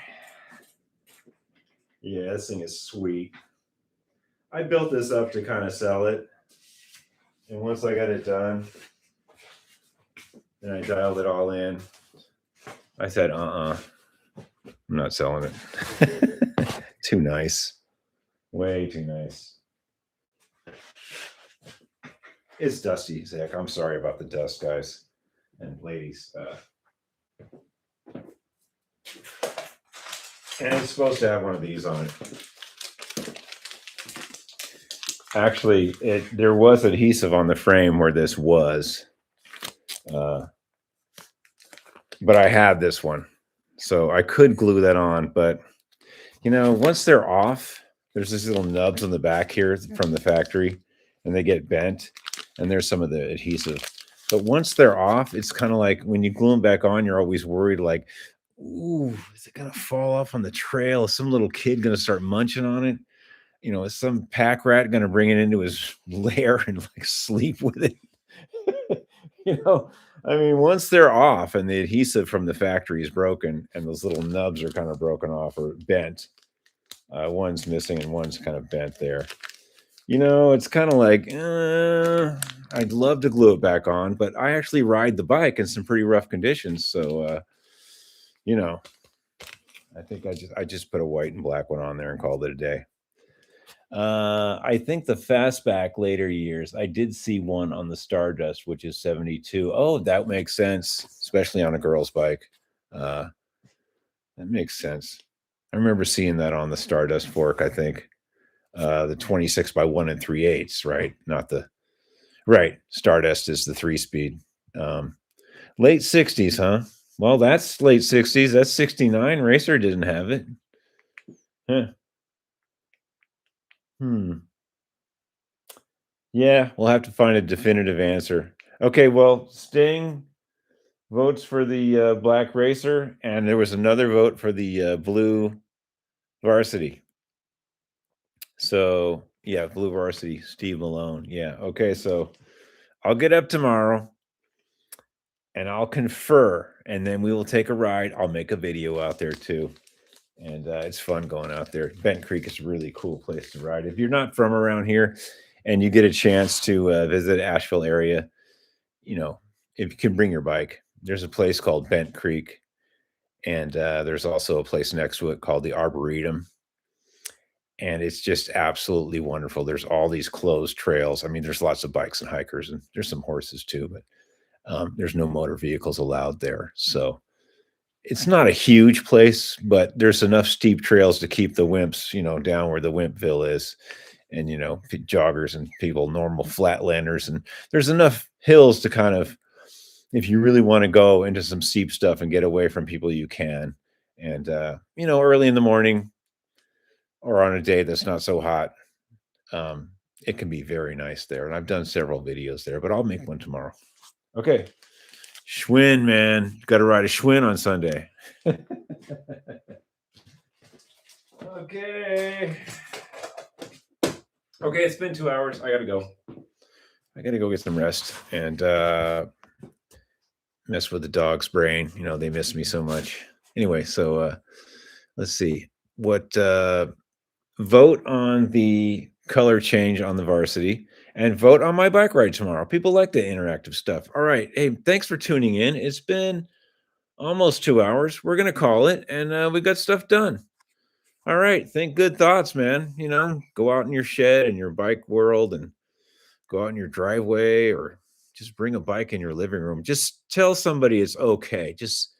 Yeah, this thing is sweet. I built this up to kind of sell it. And once I got it done, and I dialed it all in, I said, I'm not selling it. Too nice. Way too nice. It's dusty, Zach. I'm sorry about the dust, guys and ladies. And it's supposed to have one of these on it. Actually, there was adhesive on the frame where this was. But I had this one. So I could glue that on. But, once they're off, there's these little nubs on the back here from the factory. And they get bent. And there's some of the adhesive. But once they're off, it's kind of like when you glue them back on, you're always worried like, ooh, is it going to fall off on the trail? Is some little kid going to start munching on it? Is some pack rat going to bring it into his lair and like sleep with it? I mean, once they're off and the adhesive from the factory is broken and those little nubs are kind of broken off or bent, one's missing and one's kind of bent there. It's kind of like, I'd love to glue it back on, but I actually ride the bike in some pretty rough conditions. So, I think I just put a white and black one on there and called it a day. I think the fastback later years, I did see one on the Stardust, which is 72. Oh, that makes sense, especially on a girl's bike. That makes sense. I remember seeing that on the Stardust fork, I think. The 26 by 1 3/8, right? Not the right. Stardust is the 3-speed. Late 60s, huh? Well, that's late 60s. That's 69. Racer didn't have it. Huh. Yeah, we'll have to find a definitive answer. Okay, well, Sting votes for the black racer, and there was another vote for the blue varsity. So, yeah, blue varsity, Steve Malone. Yeah, okay, so I'll get up tomorrow, and I'll confer, and then we will take a ride. I'll make a video out there, too. And it's fun going out there. Bent Creek is a really cool place to ride. If you're not from around here and you get a chance to visit Asheville area, if you can bring your bike, there's a place called Bent Creek. And there's also a place next to it called the Arboretum. And it's just absolutely wonderful. There's all these closed trails. I mean, there's lots of bikes and hikers, and there's some horses too, but there's no motor vehicles allowed there. So it's not a huge place, but there's enough steep trails to keep the wimps, down where the Wimpville is, and joggers and people, normal flatlanders, and there's enough hills to kind of, if you really want to go into some steep stuff and get away from people, you can. And early in the morning or on a day that's not so hot, it can be very nice there. And I've done several videos there, but I'll make one tomorrow. Okay. Schwinn, man. Got to ride a Schwinn on Sunday. Okay. Okay, it's been 2 hours. I got to go. I got to go get some rest and mess with the dog's brain. They miss me so much. Anyway, so let's see. What vote on the color change on the varsity and vote on my bike ride tomorrow. People like the interactive stuff. All right. Hey, thanks for tuning in. It's been almost 2 hours. We're going to call it, and we got stuff done. All right. Think good thoughts, man. Go out in your shed and your bike world and go out in your driveway, or just bring a bike in your living room. Just tell somebody it's okay. Just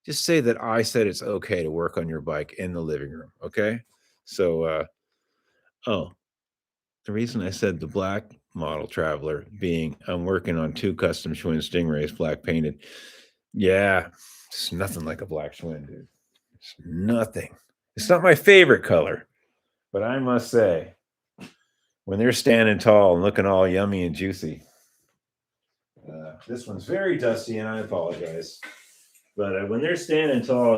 say that I said it's okay to work on your bike in the living room. Okay. So, the reason I said the black model Traveler being I'm working on 2 custom Schwinn Stingrays, black painted. Yeah, it's nothing like a black Schwinn, dude. It's nothing. It's not my favorite color, but I must say, when they're standing tall and looking all yummy and juicy, this one's very dusty, and I apologize. But when they're standing tall,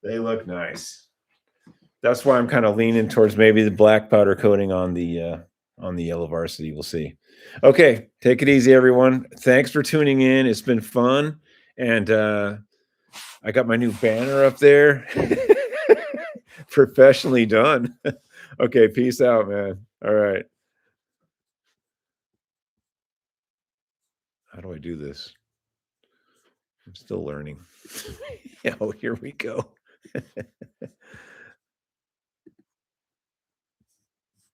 they look nice. That's why I'm kind of leaning towards maybe the black powder coating on the yellow varsity. We'll see. Okay, take it easy, everyone. Thanks for tuning in. It's been fun, and I got my new banner up there, professionally done. Okay, peace out, man. All right. How do I do this? I'm still learning. Oh, here we go.